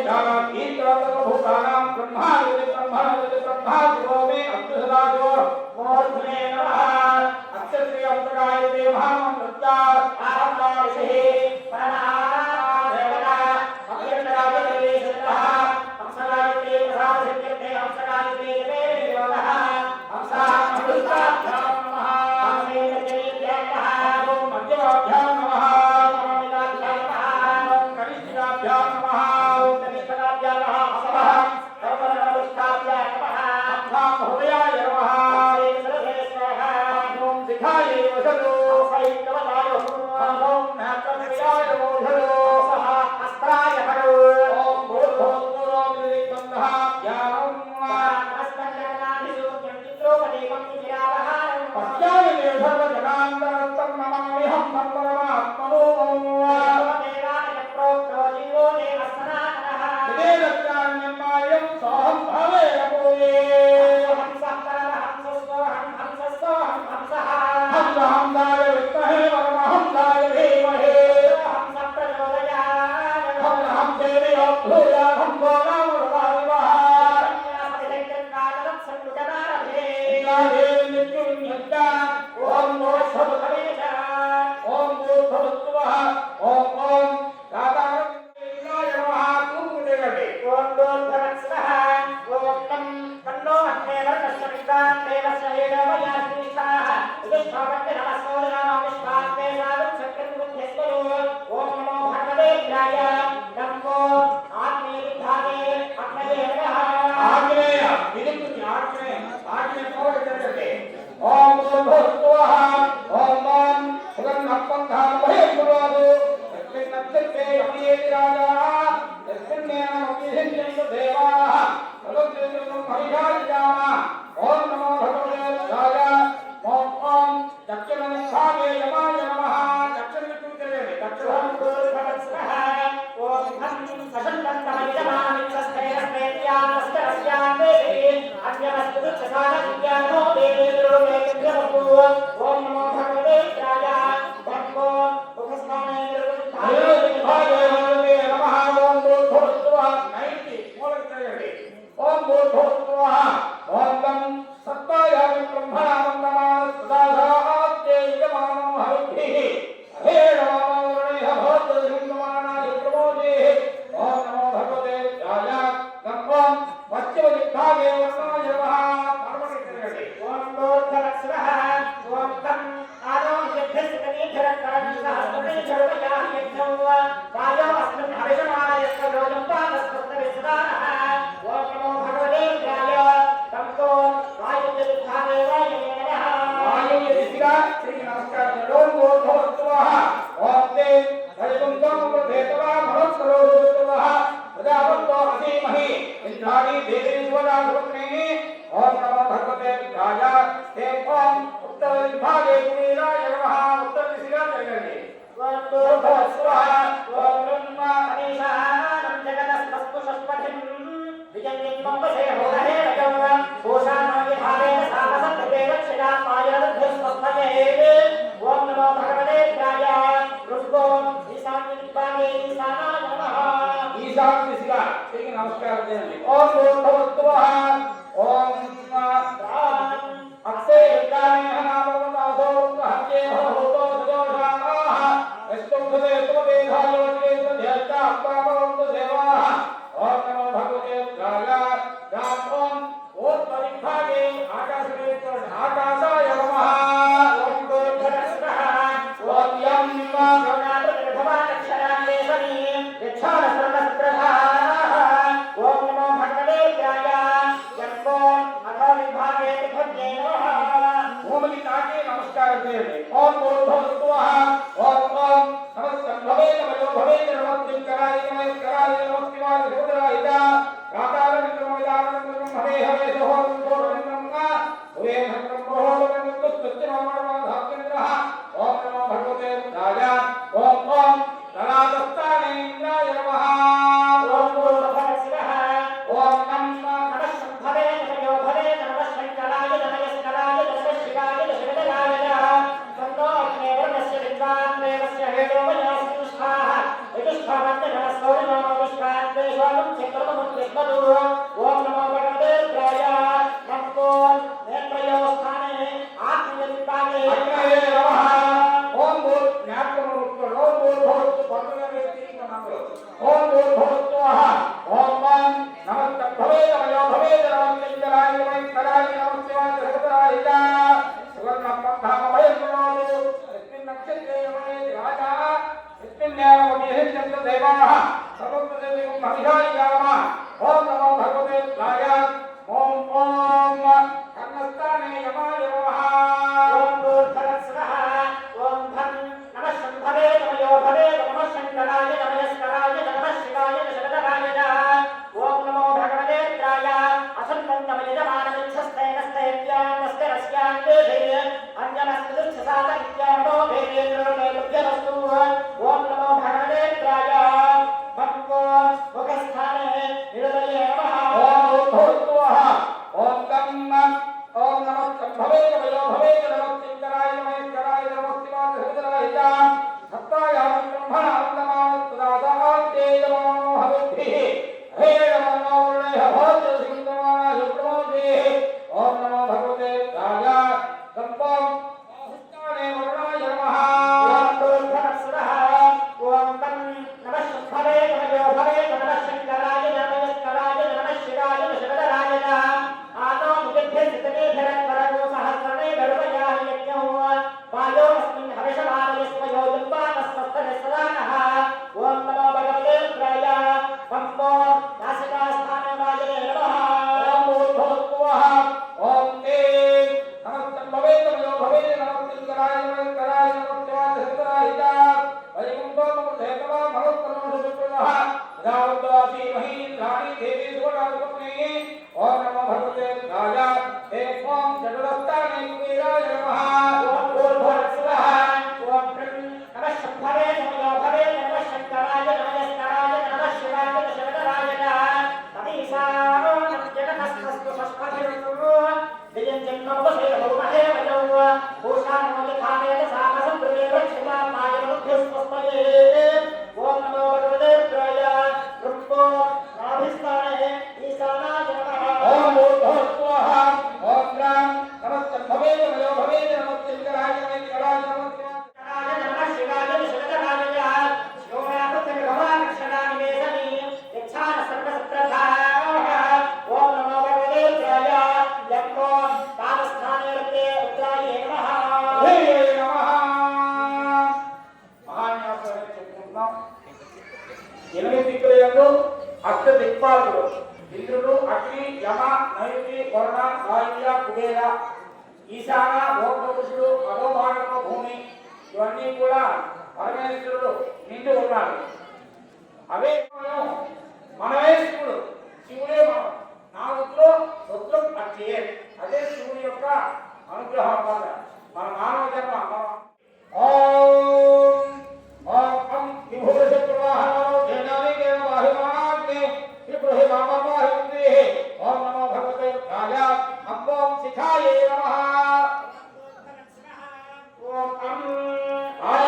भूतानां ब्रह्मादिति ब्रह्मादिति ब्रह्मादितो मे अद्भुतराजो मूर्धने नमः अक्षत्रिय अंतरायते महामन्त्रत्या आरम्भाविषे परमादेवता अभ्यन्तराजते सत्तः हंसराजते प्रसादसिद्ध्यते हंसराजते देवः हंसाभ्यां नमः हंसेन चैत्याः ॐ मध्यमाभ्यां नमः नवमिकाभ्यां नमः ॐ कनिष्ठाभ्यां नमः ॐ कनिष्ठाभ्यां नमः असवः सर्वनमस्काभ्यां नमः अभ्यां हृदयाय नमः ॐ शिखाय वसतु सैकवलाय ॐ नाकर्याय ओषधो सः अस्त्राय हरो ॐ भूर्भुवस्सुरोऽग्निदिग्बन्धः ज्ञानं नमस्कन्दनादिसूक्यं चित्रोपदीपं विजयावहारं पश्यामि मे सर्वजनान्तरस्तं नमाम्यहं परमात्मनो देवाय प्रोक्तो जीवो देवः सनातनः वेदज्ञान्यमायं सोऽहं भवेन पूये हंसहाय विद्महे परमहंसाय धीमहि हंस प्रचोदयात् हम देवयो भूयात् हम गोनाम रवाविवः ओम भूर्भुवस्सुः ओम भूर्भुवस्सुः ओम ओम दातारं नमः कुमुदेवते ओम दोर्धरस्सः ओम तन्नो अग्नेवर्णस्य विद्वान् देवस्य हेडमयास्मिष्ठाः विष्णुभक्ते नमस्सूर्यां विश्वात्मे साधुं सत्यं बुद्ध्यस्वरो ओम नमो भगवते विद्याय नमो आत्मे विद्धाये अग्नये नमः आग्नेय विदितुनि आग्ने पौरचर्यते ओम भूर्भुवस्सुः ओम ओम सुगन्धपन्थां बहिर्गुरोतु यस्मिन् नक्षत्रे यमयेति राजा यस्मिन्नेन मतिहिन्यन्तु देवाः तदुद्देश्यं हरिषादिजाम ओम नमो भगवते राजा ओम ओम दक्षिणमुखाय यमाय नमः दक्षिणविष्णुदेवे दक्षिणं भूर्भुवस्सुः ओम हं सशन्तन्तमनिजमानिच्छस्तेरस्तेत्यानस्करस्यान्देहि अन्यमस्तुच्छसानविद्यानो देवेन्द्रोमेन्द्रवपु ओम नमो भगवते राजा धर्मो उपस्थाने निर्विद्धाय नमः ओम भूर्भुवस्सुः नैति मूलत्रयः ओम भूर्भुवस्सुः ओम तं सत्तायामि ब्रह्मणामन्दमान् सदाधात्ये यजमानो हरिभिः हे नमो वरुणेह भवद्भिर्हिन्दमानाय प्रमोदेः ओम नमो भगवते राजा नमो पश्चिमदिग्भागे वर्णाय नमः परमनित्रयः ओम दोर्धरस्सः ओम तं आरोग्यभ्यस्तनीधरकरं सहस्रमेधरवयाः यज्ञं वायो अस्मिन् हविषमानयस्य योजं पादस्तस्तविसदानः ओम नमो भगवते राय तंतो वायुविद्धावे वायुवे नमः वायुविदिशिरा श्री नमस्कार ओम भूर्भुवस्सुः ओम ते हरिपुंसं प्रभेतवा मनोत्सरोरुत्तवः प्रजापतो असीमहि इन्द्राणि देवीवराधुग्नेः ओम नमो भगवते राय ते ओम उत्तरविभागे कुबेराय नमः उत्तरदिशिरा जगन्ने ओम भूर्भुवस्सुः ओम ब्रह्म अनीशानं जगदस्पस्पुषस्पतिं विजयं मंपसे होदहे रजं भूषाणो विभावेन सामसत्तेन क्षिरापायरुद्धस्पत्तये ओम नमो भगवते राय रुद्रो ईशान्यदिग्भागे ईशानाय नमः ईशान्यदिशिरा श्री नमस्कार देने ओम भूर्भुवस्सुः ओम अक्षय विद्याने नामवतासो हत्ये होतो सदोषाः यस्तुभुते तुमदेधायोगे सध्यश्चा पावन्तु देवाः ओम नमो भगवते राय राम ओम उत्तरदिग्भागे आकाशाय नमः ओम दोर्धरस्सः ओम यं गौणाप्रभवानक्षरान्वेषणी यच्छानसर्वसप्रभाः ओम नमो भगवते राय यं अथो विभागे विभज्ये नमः भूमि ताके नमस्कार देवे ओम भूर्भुवस्सुः ओम ओम नमस्तं भवेत् नमो भवेत् नमस्तं कराय नमः मुद्यस्मतु ओम नमो भगवते रुद्राय नमो नेत्रयो स्थाने आत्मनिपाते अग्नये नमः ओम भूत ज्ञातमरुत्तो ओम भूत भवतु परमेश्वरी नमः ओम भूत भवत्वः ओम मन नमः भवे नमो भवे नमः इंद्राय नमः कराय नमः शिवाय जगदाय चा सुवर्ण पंथा भयंकरो इस्मिन् नक्षत्रे नमः राजा इस्मिन् न्यायवति चन्द्र देवाः सर्वप्रदेशं महिषाय नमः ओम नमो भगवते रुद्राय ओम ओम कर्णस्थाने यमाय नमः ओम भूर्भुवस्सुरः ओम भं नमः शंभवे नमो भवे नमः शंकराय नमस्काराय नमः शिवाय शरदराय ओम नमो भगवते रुद्राय असन्नमयजमानमिच्छस्तेनस्तेभ्यामस्ते रस्यान्देशे अंजनस्तुच्छसादक्यामो भेदेन्द्रोलेभ्यमस्तु ओम नमो भगवते रुद्राय भक्तो मुखस्थाने निरतये नमः ओम भूर्भुवः ओम गं ओम नमः शंभवे नमो भवे नमः शंकराय नमस्काराय नमः शिवाय शरदराय च सत्तायां ब्रह्मणान्तमात्तदासान्ते नमो हविभिः हे नमो भवते सिंहमानाय प्रमोदे ओम नमो भगवते राजा संपम स्थाने वरुणाय नमः ओम भूर्भुवस्सुरः ओम तं नमः शंभवे नमो भवे नमः शंकराय नमस्काराय नमः शिवाय शरदराय आतो मुखेभ्यस्थितेभ्यरत्परगो सहस्रणे गरुडयाय यज्ञो वायोऽस्मिन् हर्षवादयस्मयो युक्तानस्तस्तने सदानः ओम नमो भगवते रुद्राय पंपो नासिकास्थाने वायवे नमः ओम भूर्भुवः ओम ते नमः शंभवे नमो भवे नमः शंकराय नमस्काराय नमः शिवाय शरदराय च वैकुंठो नमो देवता महोत्तमो सुप्रभः रावदासी महीन्द्राणि देवी सुवर्णाधिपत्नी ओम नमो भगवते राजा हे ओम जगदस्ताने कुबेराय नमः ओम भूर्भुवस्सुरः ओम नमः शंभवे नमो भवे नमः शंकराय नमस्काराय नमः शिवाय शरदराय तमीशानो जगतस्तस्तु षष्ठभिर्गुरु दिव्यञ्जन्मोपसेवमहे वयौ भूषाणो यथामेत सामसंप्रवेक्षितामाय मुख्यस्पस्तये ओम नमो भगवते रुद्राय रुक्को नाभिस्थाने ईशानाय नमः ओम भूर्भुवः ओम राम नमः शंभवे नमो भवे नमः शंकराय नमस्काराय नमः शिवाय नमः शिवाय शरदराय शिवोयापति भवानक्षणानि वेदनी यच्छान सर्वसत्रधाः ओम नमो भगवते रुद्राय यक्को कालस्थाने रते रुद्राय नमः हे नमः మహాన్యాసం చెప్పుకుంటున్నాం 8 దిక్కులందు అష్ట దిక్పాలకులు ఇంద్రుడు అగ్ని యమ నైరుతి వరుణ వాయువ్య కుబేర ఈశాన భోగపురుషుడు అధోభాగంలో భూమి ఇవన్నీ కూడా పరమేశ్వరుడు నిండి ఉన్నాడు అవే మనమే శివుడు శివుడే మనం నాలుగులో రుద్రం అక్షయే అదే శివుడి యొక్క అనుగ్రహం అన్నమాట మన మానవ జన్మ ఓం ఓం అం విభూష ప్రవాహనో ధ్యానాని కేవ వాహిమాగ్ని త్రిపురహి మామవాహిందే ఓం నమో భగవతే రాజ అంబోం శిఖాయే నమః ఓం అం ఓం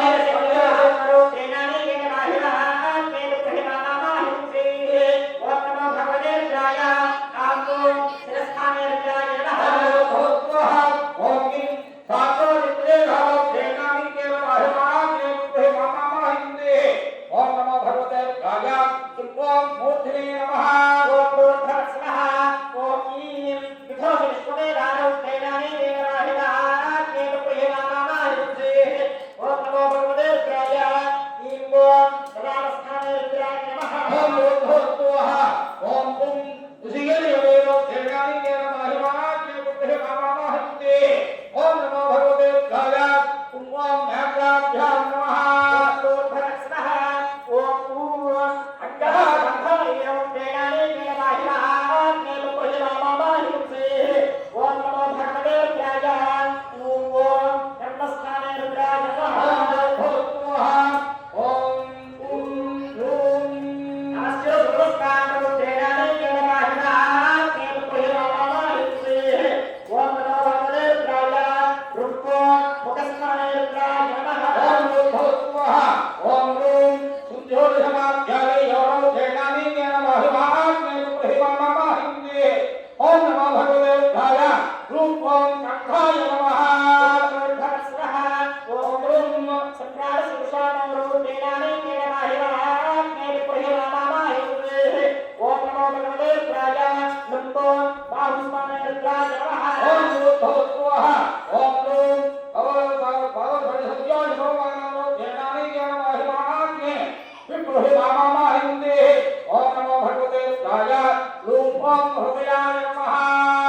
ఓం హృదయాయ నమః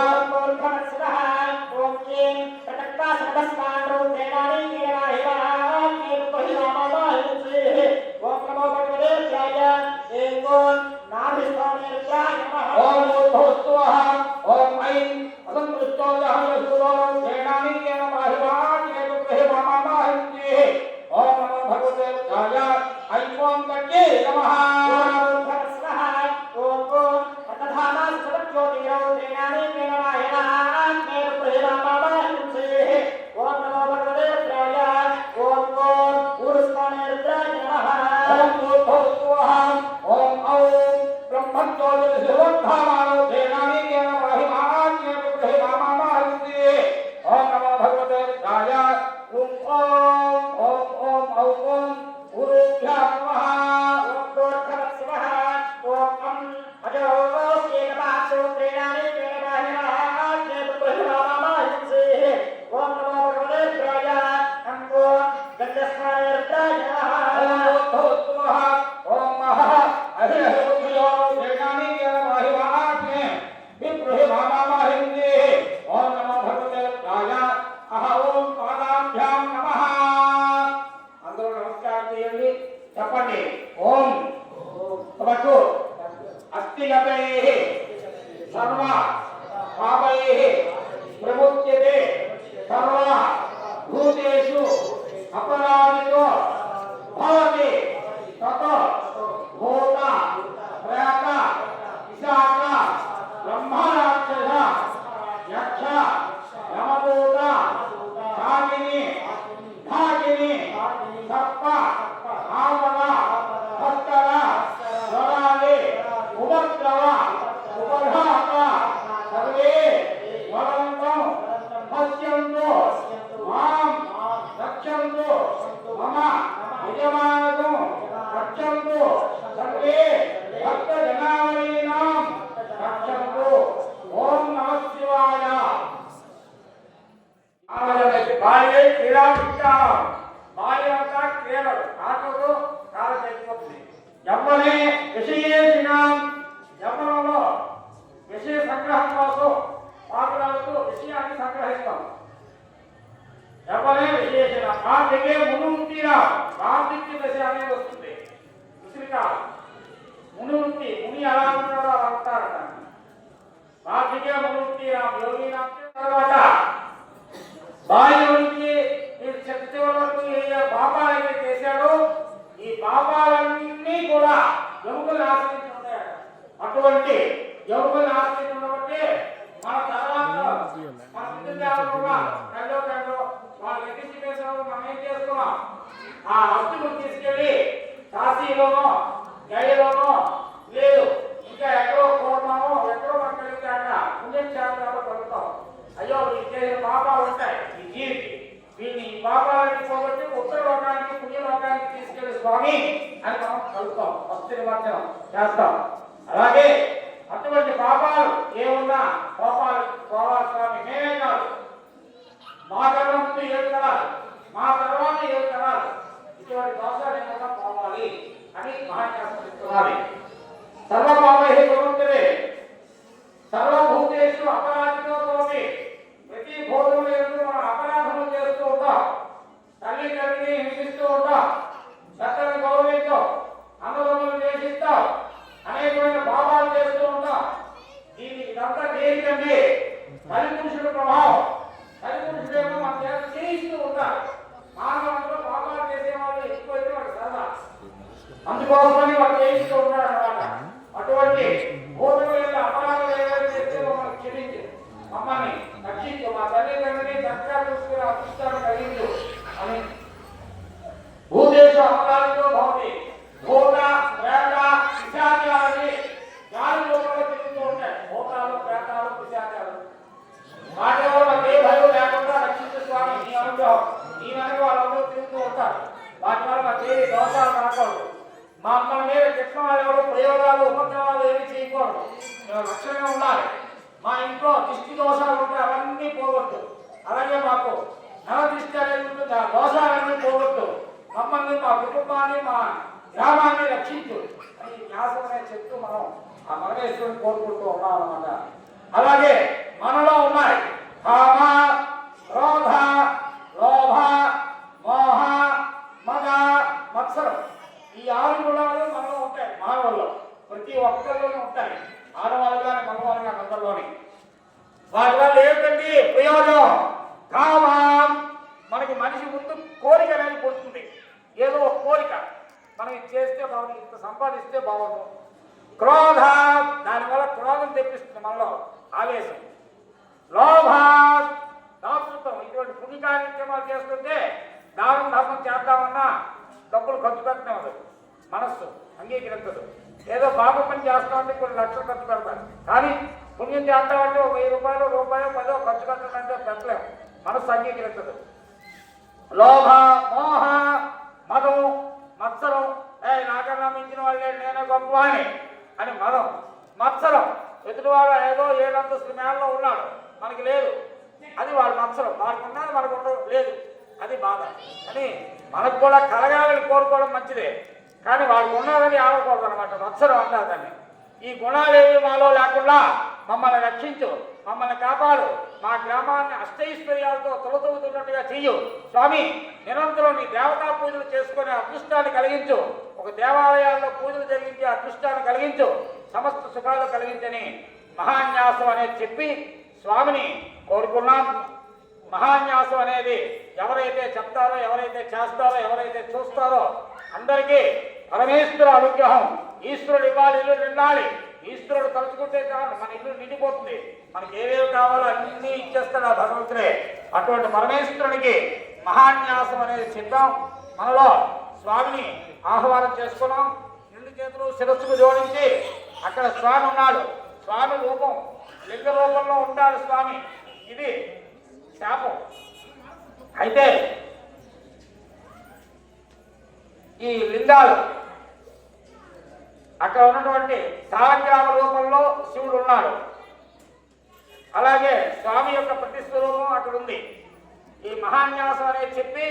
ఓం మూర్ధనస్వః ఓం క్లీం ప్రతక్వాసనస్మాన్ రూపేణాని కేనాహివాని పహినామాహింసి ఓం నమో భగవతే ధ్యాయ ఏకోం నాభిస్వామిర్యాయ నమః ఓం భూర్భువః ఓం ఐం అసంకృష్టోజహయసూరోం క్షేణాని కేన మాహివాన్యేన ప్రహిమామాహింసి ఓం నమో భగవతే ధ్యాయ ఐం ఓం గట్టే నమః చెప్పండి ఓం తమకు అస్తిగతైః సర్వ పాపైః ప్రముచ్యతే సర్వ భూతేషు అపరాధితో భవతి తత భూత ప్రేత పిశాచ బ్రహ్మరాక్షస యక్ష యమదూత కామిని ఢాకిని సర్ప ఆమల భక్తర స్వరాలి ఉపద్రవ ఉపఘాత సర్వే వదంతం పశ్యంతు మాం రక్షంతు మమ యజమానతం రక్షంతు సర్వే భక్తజనావలీనాం రక్షంతు ఓం నమః శివాయ భార్య క్రీడాభిష్టం భార్య అంత క్రీడలు ఆటలు కాల చేసిపోతుంది యవ్వనే విషయేషిణాం యవ్వనంలో విషయ సంగ్రహం కోసం పాత్రలతో విషయాన్ని సంగ్రహిస్తాం యవ్వనే విశేషణ కార్తికే మునుంతిరా కార్తికి దశ అనేది వస్తుంది ఉసిరిక మునుంతి ముని ఎలా ఉంటారో అలా ఉంటారట కార్తికే మునుంతిరా యోగినా తర్వాత భార్య నుంచి మీరు శక్తి వరకు ఏ పాపాలు అయితే చేశాడో ఈ పాపాలన్నీ కూడా ఎముకలు ఆశ్రయించి ఉన్నాయట అటువంటి ఎముకలు ఆశ్రయించి ఉండబట్టి మన తర్వాత మన పితృదేవతలు కూడా కళ్ళో వాళ్ళు ఎక్కించి వేసినప్పుడు మనం ఏం చేసుకున్నాం ఆ అస్తులు తీసుకెళ్ళి కాశీలోనో గయలోనో లేదు ఇంకా ఎక్కడో కోరమానో ఎక్కడో మనకు కలిగితే అక్కడ పుణ్యక్షేత్రాలు కలుగుతాం అయ్యో ఈ చేసిన పాపాలు ఉంటాయి ఈ జీవికి వీటిని ఈ పాపాలని పోగొట్టి ఉత్తర లోకానికి పుణ్యలోకానికి తీసుకెళ్లి స్వామి అని మనం కలుగుతాం భక్తి నిమజ్జనం చేస్తాం అలాగే అటువంటి పాపాలు ఏమున్నా పాపాలు పోవాలి స్వామి మేమే కాదు మా కన్నా ముందు 7 తరాలు మా తర్వాత 7 తరాలు ఇటువంటి దోషాలు ఏమన్నా పోవాలి అని మహాశాస్త్రం చెప్తున్నది సర్వపాపై ప్రముఖరే సర్వభూతేషు అపరాధితో తోటి ప్రతి భూతములు ఎందుకు మనం అపరాధములు చేస్తూ ఉంటాం తల్లి తండ్రిని హింసిస్తూ ఉంటాం పెద్దలను గౌరవించాం అన్నదమ్ములను ద్వేషిస్తాం అనేకమైన పాపాలు చేస్తూ ఉంటాం ఇదంతా దేనికంటే కలిపురుషుడు ప్రభావం కలిపురుషుడేమో మన చేత చేయిస్తూ ఉంటారు మానవంలో పాపాలు చేసేవాళ్ళు ఎక్కువైతే వాడు సరదా అందుకోసమని వాడు చేయిస్తూ ఉంటాడు అన్నమాట అటువంటి భూతముల అపరాధాలు ఏవైతే చేస్తే మమ్మల్ని క్షమించు మమ్మల్ని రక్షించు మా తల్లిదండ్రులని చక్కగా చూసుకుని అదృష్టాన్ని కలిగించు అని భూదేశ అపరాధితో భవతి భూత ప్రేత పిశాచాలని గాలి లోపల తిరుగుతూ ఉంటాయి భూతాలు ప్రేతాలు పిశాచాలు వాటి వల్ల ఏ భయం లేకుండా రక్షించు స్వామి నీ అనుగ్రహం నీ వెనక వాళ్ళందరూ తిరుగుతూ ఉంటారు వాటి వల్ల మాకు ఏ దోషాలు రాకూడదు మా అమ్మల మీద చిత్రాలు ఎవరు ప్రయోగాలు ఉపద్రవాలు ఏమి చేయకూడదు మేము లక్ష్యంగా ఉండాలి మా ఇంట్లో దిష్టి దోషాలు ఉంటే అవన్నీ పోగొట్టు అలాగే మాకు నవదిష్టి అనేది ఉంటుంది ఆ దోషాలన్నీ పోగొట్టు మమ్మల్ని మా కుటుంబాన్ని మా గ్రామాన్ని రక్షించు అని న్యాసం అనేది చెప్తూ మనం ఆ పరమేశ్వరుని కోరుకుంటూ ఉన్నాం అన్నమాట. అలాగే మనలో ఉన్నాయి కామ, క్రోధ, లోభ, మోహ, మద, మత్సరం. ఈ 6 గుణాలు మనలో ఉంటాయి. మానవుల్లో ప్రతి ఒక్కరిలోనూ ఉంటాయి. ఆడవాళ్ళు కానీ మగవాళ్ళు కానీ అందరిలోని. వాటి వల్ల ఏమిటండి ప్రయోజనం? కామం, మనకి మనిషి ముందు కోరిక అనేది పుడుతుంది. ఏదో ఒక కోరిక, మనం ఇది చేస్తే బాగుంది, ఇంత సంపాదిస్తే బాగుండు. క్రోధ, దానివల్ల క్రోధం తెప్పిస్తుంది మనలో, ఆవేశం. లోభ, దాతృత్వం, ఇటువంటి పుణ్య కార్యక్రమాలు చేస్తుంటే దానం ధర్మం చేద్దామన్నా డబ్బులు ఖర్చు పెట్టడం మనస్సు అంగీకరించదు. ఏదో పాప పని చేస్తామంటే కొన్ని లక్షలు ఖర్చు పెడతారు, కానీ పుణ్యం చేద్దామంటే ఒక 1000 రూపాయలు, రూపాయలు 10 ఖర్చు పెట్టాలంటే పెట్టలేము, మనస్సు అంగీకరించదు. లోభ, మోహ, మదం, మత్సరం, నాకన్నా మించిన వాళ్ళే, నేనే గొప్ప అని మదం. మత్సరం, ఎదుటివాడు ఏదో 7 అంతస్తుల మేడలో ఉన్నాడు, మనకి లేదు, అది వాళ్ళ మత్సరం. వాళ్ళకు ఉన్నది మనకు ఉండదు, లేదు, అది బాధ. అని మనకు కూడా కలగాలని కోరుకోవడం మంచిదే, కానీ వాళ్ళకు ఉన్నదని ఆడకూడదు అనమాట. మత్సరం అంటారు దాన్ని. ఈ గుణాలేవి మాలో లేకుండా మమ్మల్ని రక్షించు, మమ్మల్ని కాపాడు, మా గ్రామాన్ని అష్టైశ్వర్యాలతో తొలతూగుతున్నట్టుగా చెయ్యు స్వామి. నిరంతరం నీ దేవతా పూజలు చేసుకునే అదృష్టాన్ని కలిగించు, ఒక దేవాలయాల్లో పూజలు జరిగించే అదృష్టాన్ని కలిగించు, సమస్త సుఖాలు కలిగించని మహాన్యాసం అనేది చెప్పి స్వామిని కోరుకున్నాం. మహాన్యాసం అనేది ఎవరైతే చెప్తారో, ఎవరైతే చేస్తారో, ఎవరైతే చూస్తారో అందరికీ పరమేశ్వర అనుగ్రహం, ఈశ్వరుడు ఇవ్వాలి, ఇల్లు నిండాలి. ఈశ్వరుడు తలుచుకుంటే చాలు మన ఇల్లు నిండిపోతుంది. మనకి ఏవేవి కావాలో అన్నీ ఇచ్చేస్తాడు ఆ భగవంతుడే. అటువంటి పరమేశ్వరునికి మహాన్యాసం అనేది చెప్పాం. మనలో స్వామిని ఆహ్వానం చేసుకున్నాం. 2 చేతులు శిరస్సుకు జోడించి అక్కడ స్వామి ఉన్నాడు. స్వామి రూపం లింగ రూపంలో ఉంటాడు స్వామి. ఇది శాపం. అయితే ఈ లింగాలు అక్కడ ఉన్నటువంటి సాగ్రామ రూపంలో శివుడు ఉన్నాడు. అలాగే స్వామి యొక్క ప్రతిస్వరూపం అక్కడ ఉంది. ఈ మహాన్యాసం అనేది చెప్పి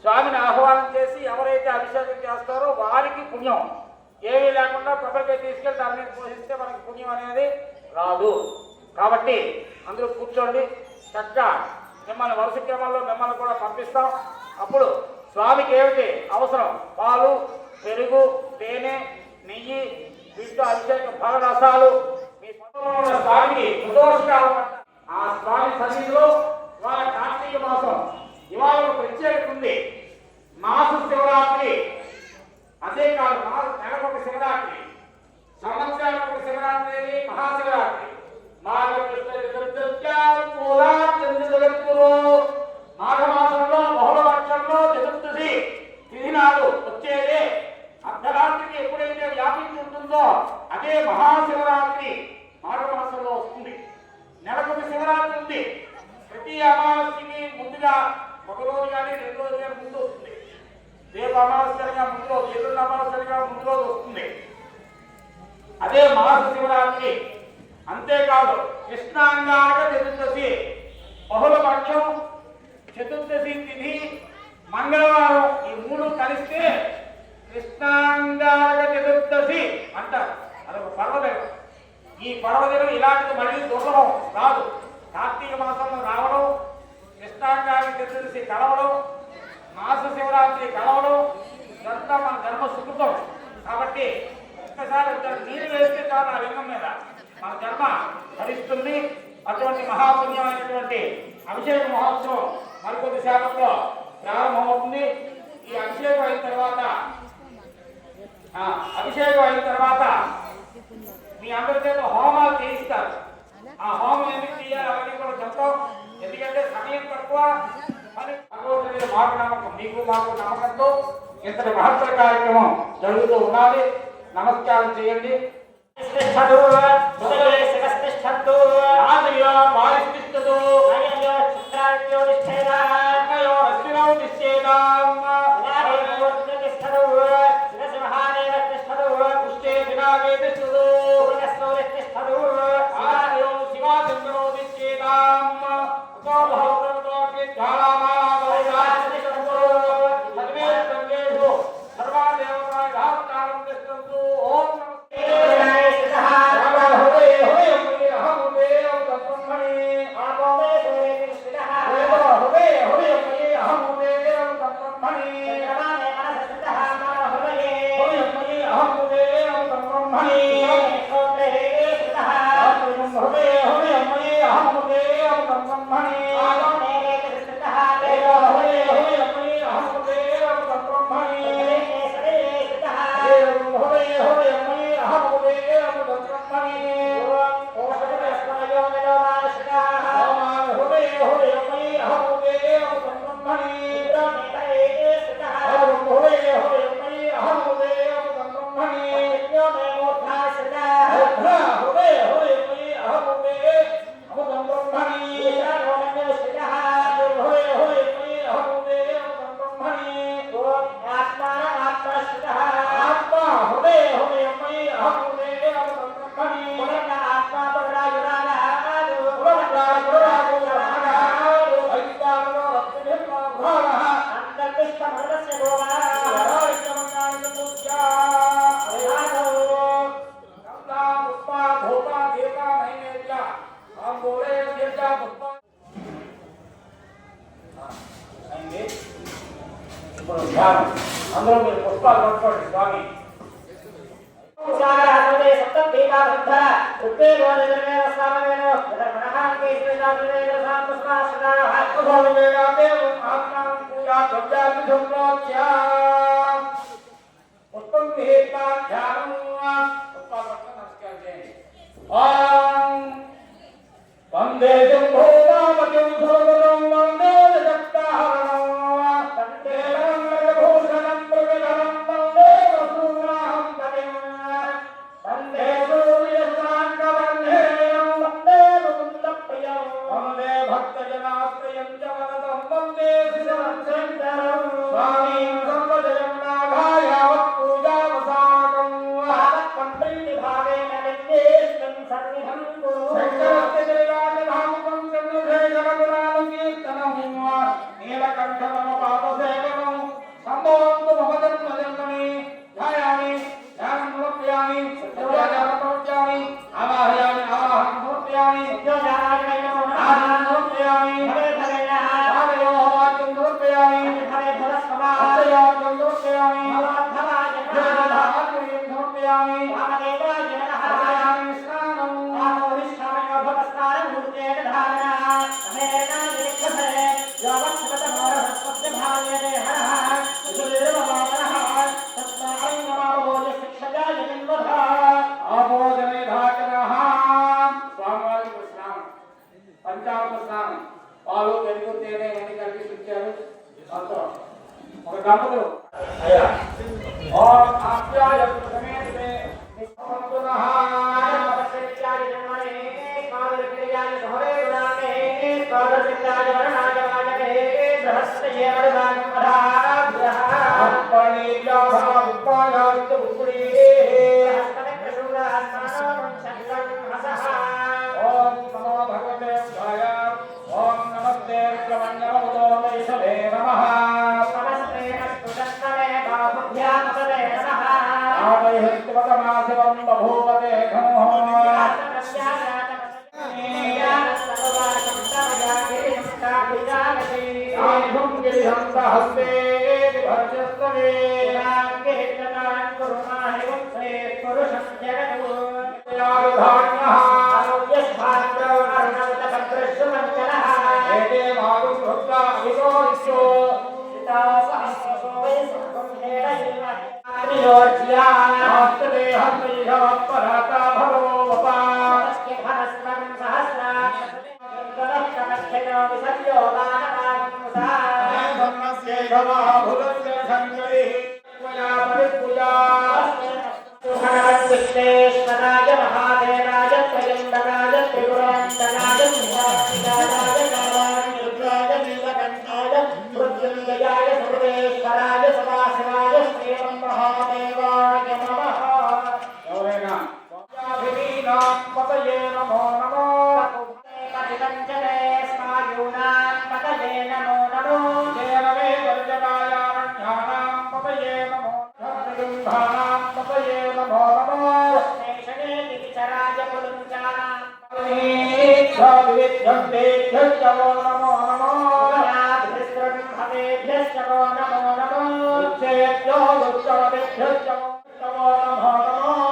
స్వామిని ఆహ్వానం చేసి ఎవరైతే అభిషేకం చేస్తారో వారికి పుణ్యం. ఏమీ లేకుండా కొబ్బరికాయ తీసుకెళ్ళి దాని మీద పోషిస్తే మనకి పుణ్యం అనేది రాదు. కాబట్టి అందరూ కూర్చోండి. చక్కగా మిమ్మల్ని వరుస క్రమంలో మిమ్మల్ని కూడా పంపిస్తాం. అప్పుడు స్వామికి ఏమిటి అవసరం? పాలు, పెరుగు, తేనె, నెయ్యి, వీటితో అభిషేక ఫలరసాలు. మీ స్వామికి ప్రదోషకాలం. ఆ స్వామి సన్నిధిలో ఇవాళ కార్తీక మాసం, ఇవాళ ఒక ప్రత్యేకత ఉంది. మాస శివరాత్రి, అదే కాదు నెలకు ఒక శివరాత్రి, సంవత్సరానికి ఒక శివరాత్రి, మహాశివరాత్రి. మాఘమాసంలో బహుళపక్షంలో చతుర్దశి తిథి నాడు వచ్చేదే అర్ధరాత్రికి ఎప్పుడైతే వ్యాపించి ఉంటుందో అదే మహాశివరాత్రి మాఘమాసంలో వస్తుంది. నెలకు శివరాత్రి ఉంది. ప్రతి అమావాస్యకి ముందుగా 1 రోజు కానీ 2 రోజులు కానీ ముందు వస్తుంది. రేపు అమావాస్యగా ముందు రోజు, ఎల్లుండి అమావాస్యగా ముందు రోజు వస్తుంది. అదే మాస శివరాత్రి. అంతేకాదు కృష్ణాంగారక చతుర్దశి, బహుళపక్షం, చతుర్దశి తిథి, మంగళవారం, ఈ 3 కలిస్తే కృష్ణాంగారక చతుర్దశి అంటారు. అదొక పర్వదినం. ఈ పర్వదినం ఇలాంటిది మళ్ళీ దుర్లభం రాదు. కార్తీక మాసంలో రావడం, కృష్ణాంగారక చతుర్దశి కలవడం, మాస శివరాత్రి కలవడం, ఇదంతా మన ధర్మ సుకృతం. కాబట్టి ఒక్కసారి నీరు వేస్తే చాలు ఆ లింగం మీద మన జన్మ భరిస్తుంది. అటువంటి మహాపుణ్యమైనటువంటి అభిషేక మహోత్సవం మరికొద్ది సేపట్లో ప్రారంభమవుతుంది. ఈ అభిషేకం అయిన తర్వాత మీ అందరి చేత హోమాలు చేయిస్తారు. ఆ హోమం ఎందుకు చేయాలి అవన్నీ కూడా చెప్తాం. ఎందుకంటే సమయం తక్కువ, భగవంతుడి మాకు నమ్మకం, మీకు మాకు నమ్మకంతో ఇంతటి మహత్తర కార్యక్రమం జరుగుతూ ఉన్నది. నమస్కారం చేయండి. ఓం చాలు అందరూ మీరు పుష్పాలు పట్టుకోండి స్వామి. సాగరహనుదే సప్తదీపావృద్ధ ఉత్తే గోవిందమే వస్తామవేనో మనహాంకే శ్రీరామదేవ సాంపుష్పాశ్రదాః భగవేదాదేవ మహాత్మానం పూజా ద్రవ్యాన్ని సంప్రోచ్య పుష్పం గృహీత్వా ధ్యానం పుష్పాలు పట్టుకొని నమస్కారం చేయండి. ఓం వందే శంభో రామజం సోదరం వందే జగత్తాహరణం వందే మంగళభూషణం ప్రగణం వందే వసూనాహం పతిం వందే సూర్యశాంతవందేయం వందే ముకుందప్రియం వందే భక్తజనాశ్రయం చ వరదం వందే శివం శంకరం స్వామీం సర్వజయం నాగాయావత్ పూజావసాకం పండితి భావేన నిత్యేష్టం సన్నిధం కురు నీలకంఠమ పాదసేవనం సంభవంతు మమజన్మజన్మని ధ్యాయామి ధ్యానం సమర్పయామి సత్యవ్యాజానం సమర్పయామి ఆవాహయామి ఆవాహనం సమర్పయామి యోజానాయ నమో ఆసనం సమర్పయామి భవే భవేన పాదయోః వాక్యం సమర్పయామి భవే భవస్మా హస్తయాత్రం సమర్పయామి భవద్భవాయ నమః జగదాత్మయం సమర్పయామి వామదేవాయ నమః ఆవాహయామి స్నానం ఆమోహిష్ఠామయ భవస్నానం మూర్తేన ధారణ అమేన నిఖభే యోగక్షమతమోరహస్పత్యభాయతే హరః విశుద్ధమోహనః తస్మై నమో శిక్షజాయ జన్మధ ఆమోదనే ధాకరః స్వామివారికి స్నానం పంచామృత స్నానం పాలు పెరుగు తేనె ఇవన్నీ కలిపి ఇచ్చారు దాంతో ఒక దంపతులు అయ్యా ఓం ఆప్యాయ సమేతే నిస్సంతునః నమస్కారాయ జన్మనే కాదర్క్రియాయ సహరే గుణానే కాదర్క్రియాయ వరణాయ వాజనే సహస్రయే వరణాయ పరాభ్యః అర్పణీయాః ఉపాయాశ్చ ఉప్పుడే ఓం నమో భగవతే శివాయ ఓం నమస్తే రుద్రమణ్యమోదో వైష్ణవే నమః ఆవైహత్వతమాశివం బభూవతే ఘనో ఆయుధం గిరిహంత హస్తే భర్జస్తవే యారుధాన్యః ఏతే మారు భక్తా విరోధ్యో ఆస్తదే హస్తైః పరాతా భవో వపా ధర్మస్యైఘమాభురస్య సంగరిః త్వయా పరిపూజా విశ్వేశ్వరాయ మహాదేవాయ త్రయంబకాయ త్రిపురాంతకాయ మహాదేవాయ రుద్రాయ నీలకంఠాయ మృత్యుంజయాయ సర్వేశ్వరాయ సదాశివాయ శ్రీరం మహాదేవాయ నమః. ఎవరైనా స్వామినాం పతయే నమో నమో కటికంచనే స్మాయూనాం పతయే నమో నమో. జయనమే వర్జనాయారణ్యానాం పతయే నమో ధర్మగుంధానాం పతయే నమో నమో శేషణే దివిచరాయ పులుంచానాం విద్యంతేభ్యో నమో నమో పురాభిస్రం భవేభ్యశ్చ నమో నమో. ఉచ్చేభ్యో ఉత్తమేభ్యో నమో నమో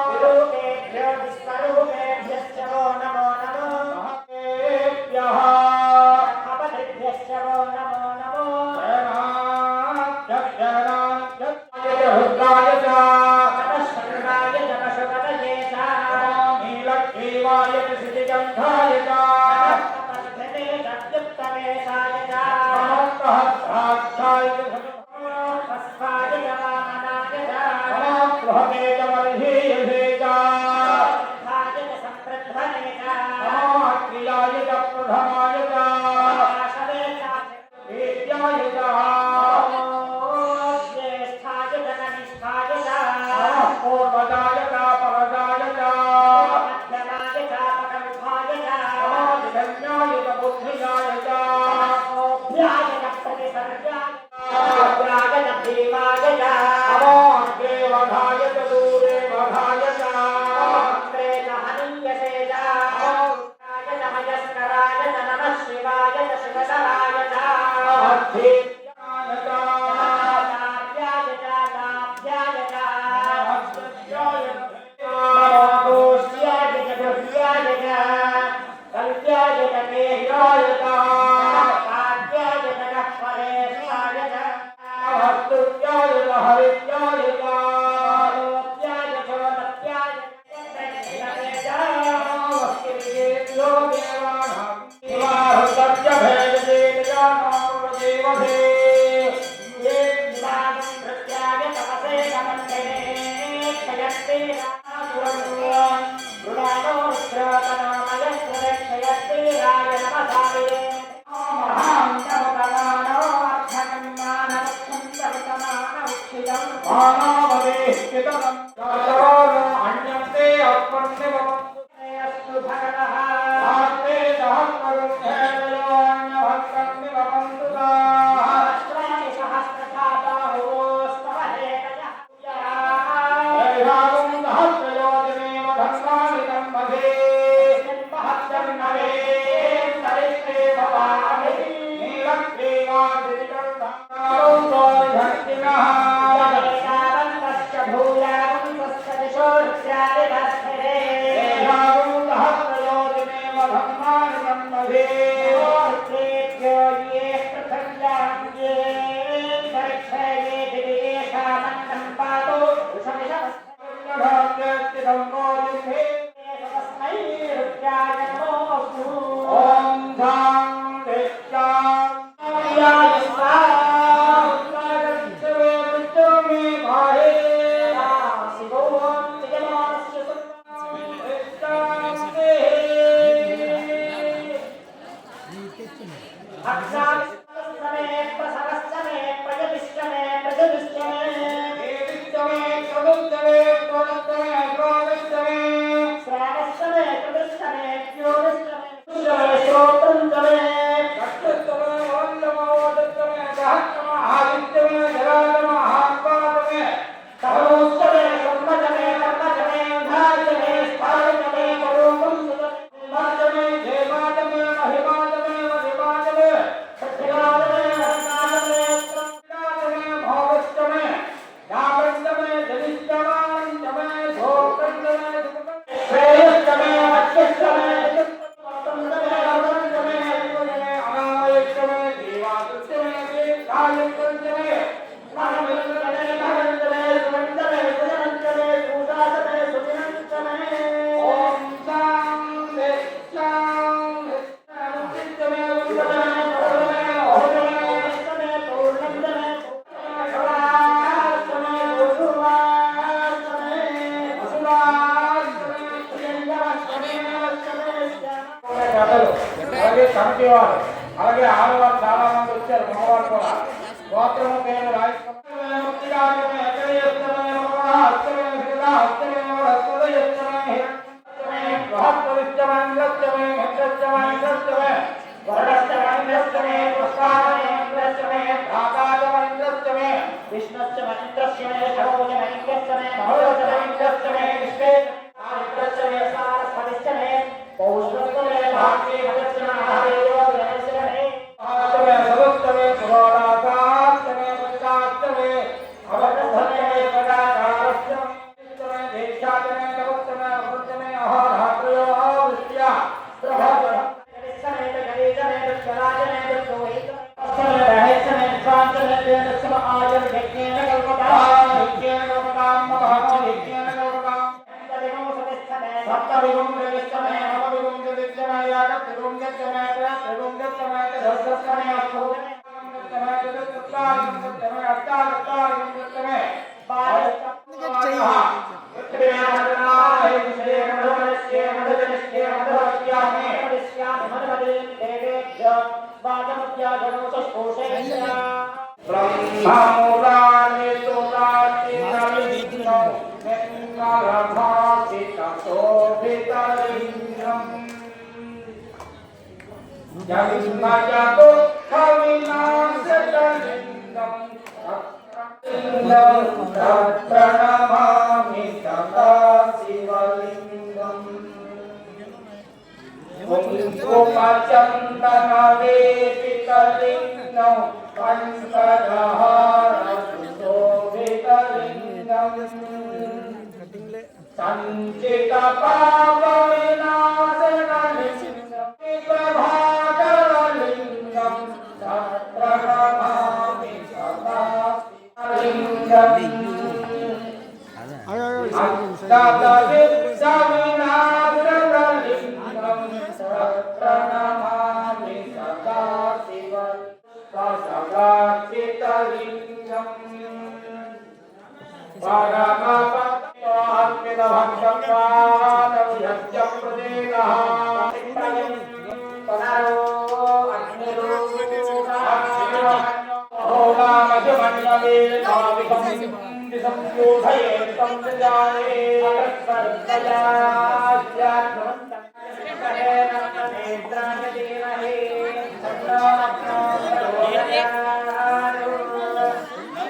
విరూపేభ్యో విశ్వరూపేభ్యశ్చ నమో నమో. మహేభ్యః అపరిభ్యశ్చ నమో నమో. రుద్రాయ చ నమఃశరణాయ నమఃశుభతయే చ. నీలగ్రీవాయ చ శ్రీగంధాయ చ నమఃపరధనే అత్యుత్తమేశాయ చ. నమఃసహస్రాక్షాయ చ హస్తాయ చ వామనాయ చ. నమఃబృహతే చ వర్ధీయసే చ ధాయ చ సంప్రధ్వనే చ. నమఃక్రియాయ చ ప్రథమాయ చ ఆశవే చ. వేద్యాయ చ జ్యేష్ఠాయ చ కనిష్ఠాయ చ. పూర్వజాయ చ పరజాయ చ మధ్యమాయ చ పరముఖాయ చ. అలాగే కమిటీ వారు అలాగే ఆడవారు చాలా మంది వచ్చారు మగవారు కూడా గోత్రము పేరు Para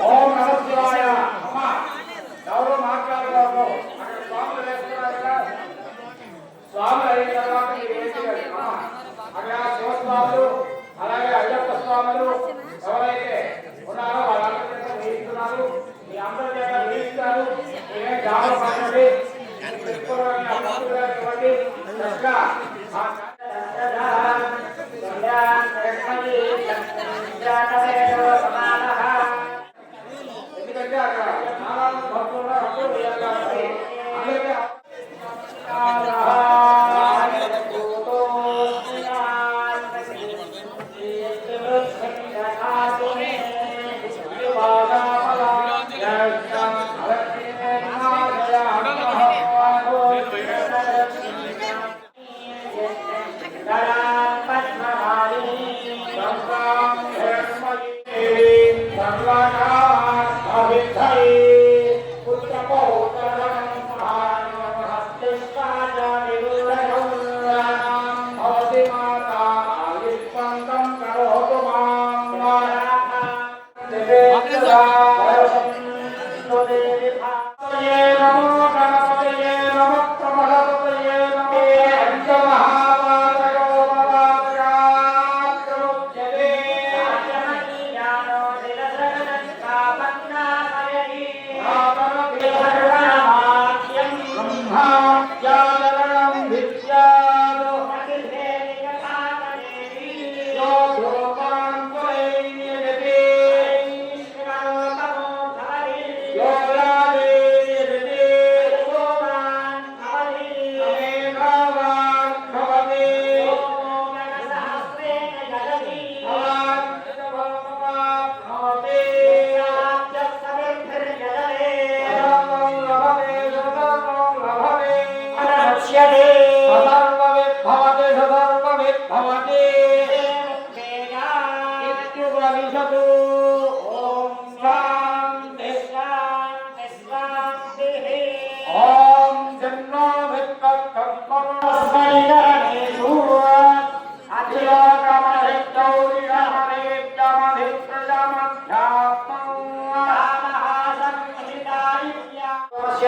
ఓం నమః శివాయ. అమ్మా ఎవరు మాట్లాడకూడదు. అక్కడ స్వాములు వేస్తున్నారు కదా, స్వాములు అయిన తర్వాత మీరు ఏం చేయాలి? అక్కడ శివస్వాములు అలాగే అయ్యప్ప స్వాములు ఎవరైతే ఉన్నారో వాళ్ళందరూ వేయిస్తున్నారు. మీ అందరి చేత వేయిస్తారు. మీరేం జాగ్రత్త పడండి. ఎందుకంటే అక్కడ చాలా భక్తులు అప్పుడు వేయాలి కాబట్టి అందరికీ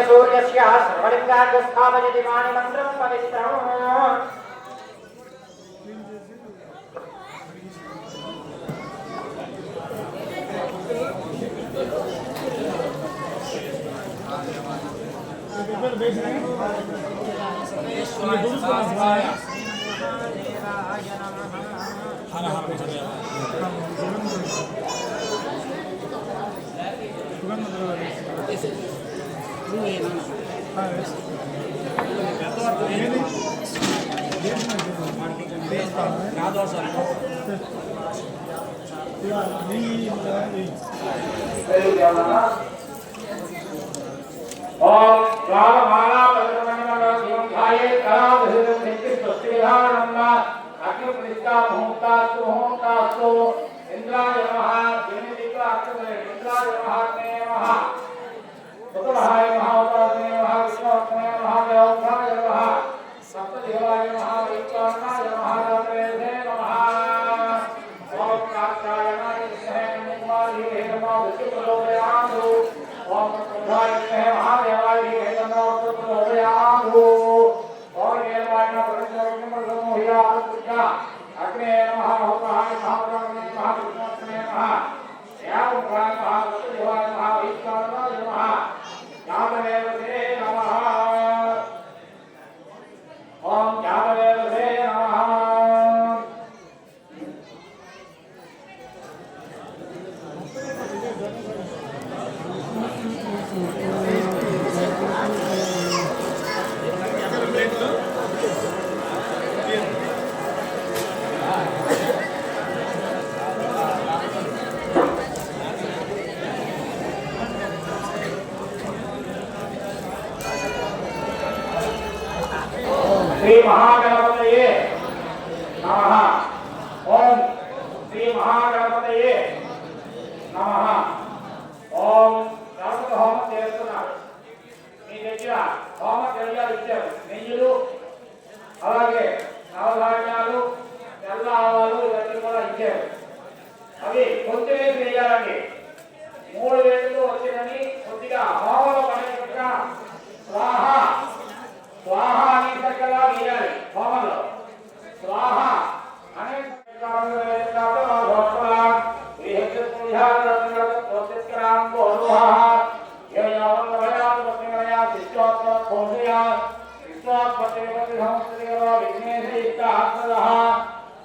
सूर्यस्य सर्वलिंगाग्रस्थापयति मानिमन्त्रं पवित्रम् శ్రీ మహా महागणपतये नमः। ओम श्री महागणपतये नमः। ओम गणपति होम చేస్తున్నారు మీ దగ్గర హోమ ద్రవ్యాలు ఇచ్చారు నెయ్యిలు అలాగే నవధాన్యాలు తెల్ల ఆవాలు ఇవన్నీ కూడా ఇచ్చారు అవి కొద్దిగా చేయాలండి 3 వేలతో వచ్చిందని కొద్దిగా హోమలో పడేట్టుగా స్వాహ స్వాహ అనే చక్కగా వేయాలి హోమంలో స్వాహ అనే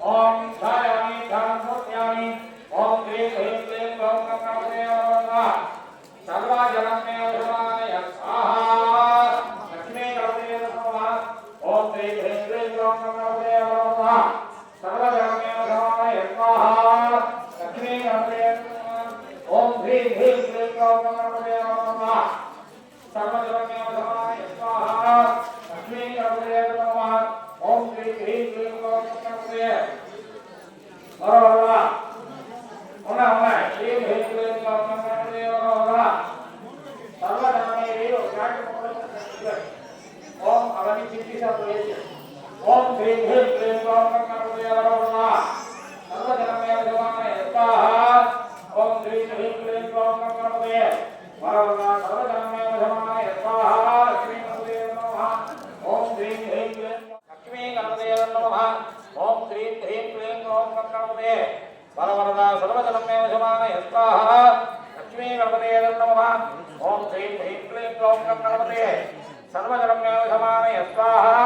ओम ध्यायामि ध्यानं समर्पयामि ओम ह्रीं ह्रीं क्लीं ग्लौं गणपतये नमः सर्वजनमे समानय स्वाहा लक्ष्मी गणपतये नमः ओम ह्रीं ह्रीं क्लीं ग्लौं गणपतये नमः सर्वजनमे समानय स्वाहा लक्ष्मी गणपतये नमः ओम ह्रीं ह्रीं क्लीं ग्लौं गणपतये नमः सर्वजनमे समानय स्वाहा लक्ष्मी गणपतये नमः ओम ह्रीं ह्रीं क्लीं ग्लौं गणपतये Ora ora ini heklen kawan-kawan ora sarwa namanya itu kan om awani citi satu aja om heklen kawan-kawan ora sarwa namanya zamana etaha om heklen kawan-kawan ora sarwa namanya zamana etaha lakshmi kawan namaha om heklen lakshmi kawan namaha ओम श्रीं ह्रीं क्लीं ग्लौं गणपतये वरवरदा सर्वजनमेव समानय स्वाहा लक्ष्मी गणपतये नमः ओम श्रीं ह्रीं क्लीं ग्लौं गणपतये सर्वजनमेव समानय स्वाहा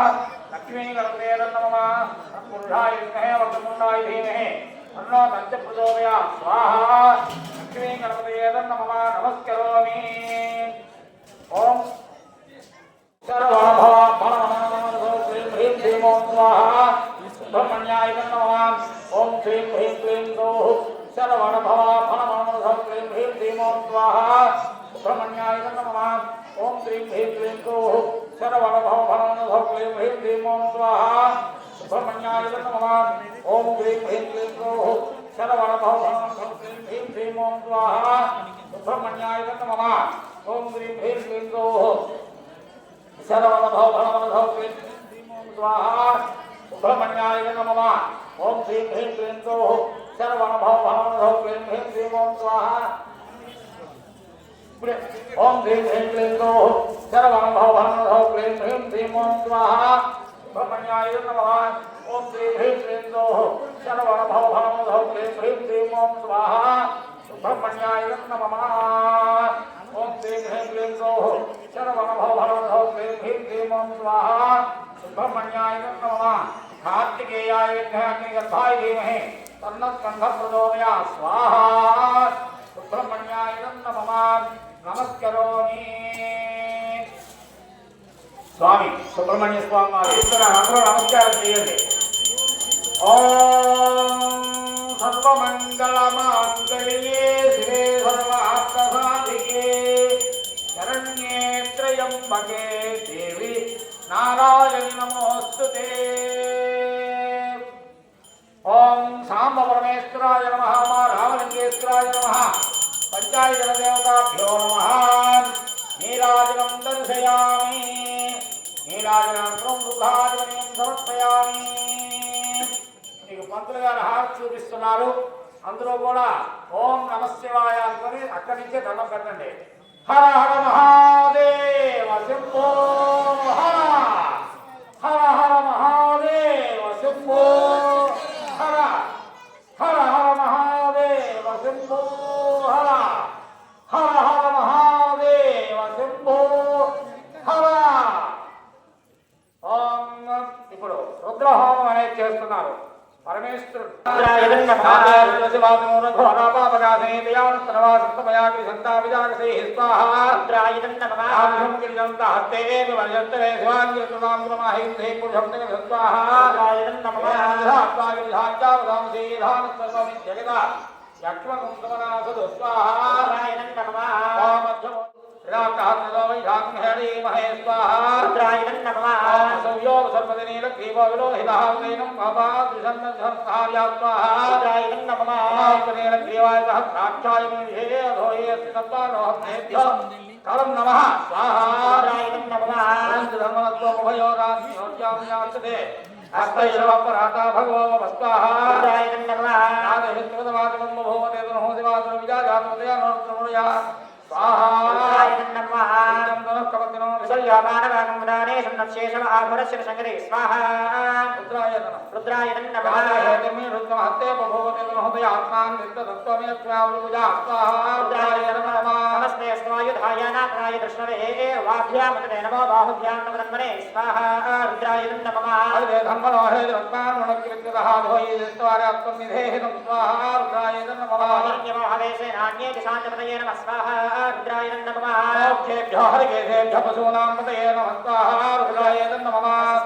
लक्ष्मी गणपतये नमः पुरुषाय विद्महे वक्रतुण्डाय धीमहि तन्नो दन्त प्रचोदयात् स्वाहा लक्ष्मी गणपतये नमः नमस्करोमि ओम सर्वभव फलमनमो श्रीं ह्रीं क्लीं स्वाहा ब्रह्मण्याय नमः ओम श्रीं ह्रीं क्लीं गौः सर्वभव फलमनमो श्रीं ह्रीं क्लीं स्वाहा ब्रह्मण्याय नमः ओम श्रीं ह्रीं क्लीं गौः सर्वभव फलमनमो श्रीं ह्रीं क्लीं स्वाहा ब्रह्मण्याय नमः ओम श्रीं ह्रीं क्लीं गौः सर्वभव फलमनमो श्रीं ह्रीं क्लीं स्वाहा ब्रह्मण्याय नमः ओम श्रीं ह्रीं क्लीं गौः सर्वभव फलमनमो श्रीं ह्रीं स्वाहा ब्रह्मण्याय नमः ओम श्रीं ह्रीं क्लीं गौः सर्वभव फलमनमो श्रीं ह्रीं क्लीं स्वाहा ओम श्रीं ह्रीं क्लीं गौः सर्वभव फलमनमो श्रीं ह्रीं क्लीं स्वाहा ब्रह्मण्याय नमः ओम श्रीं ह्रीं क्लीं गौः सर्वभव फलमनमो श्रीं ह्रीं क्लीं स्वाहा ब्रह्मण्याय नमः ओम श्रीं ह्रीं क्लीं गौः सर्वभव फलमनमो श्रीं ह्रीं क्लीं स्वाहा ब्रह्मण्याय नमः कार्तिकेयाय विद्महे गर्भाय धीमहि तन्नः स्कन्धः प्रचोदयात् स्वाहा सुब्रह्मण्याय नमः नमस्करोमि स्वामी सुब्रह्मण्य स्वामी वारि అందరూ నమస్కారం చేయండి ఓం సర్వమంగళమాంగళ్యే శివే సర్వార్థసాధికే శరణ్యే త్రయంబకే దేవి नारायण नमोस्तुते ओम सांब परमेश्वराय नमः मा रामलिंगेश्वराय नमः पंचायत देवताभ्यो नमः नीराजनं दर्शयामि नीराजनं रुद्राजनं समर्पयामि మీకు పంతులు గారు హారతి చూపిస్తున్నారు అందులో కూడా ఓం నమశివాయ అనుకొని అక్కడి నుంచే దండం పెట్టండి హర హర మహాదేవ శంభో హర హర హర మహాదేవ శంభో హర హర హర మహాదేవ శంభో హర హర హర మహాదేవ శంభో హర ఓం ఇప్పుడు రుద్రహోమం అనేది చేస్తున్నారు परमेश्वर रुद्राय नमः रुद्राय नमः स्वाहा हस्तैरवपराता भगवो वस्वाहा रुद्राय नमः स्वाहा नमः विसर्यमानवागमदाने संनक्षेषम आभरस्य संगरे स्वाहा रुद्राय नमः रुद्राय नमः नमस्ते अस्मायुधाय नाथाय कृष्णवे वाभ्यामते नमो बाहुभ्यां नमः स्वाहा रुद्राय नमः हवेसे नान्ये दिशान्तपतये नमः स्वाहा रुद्राय नमः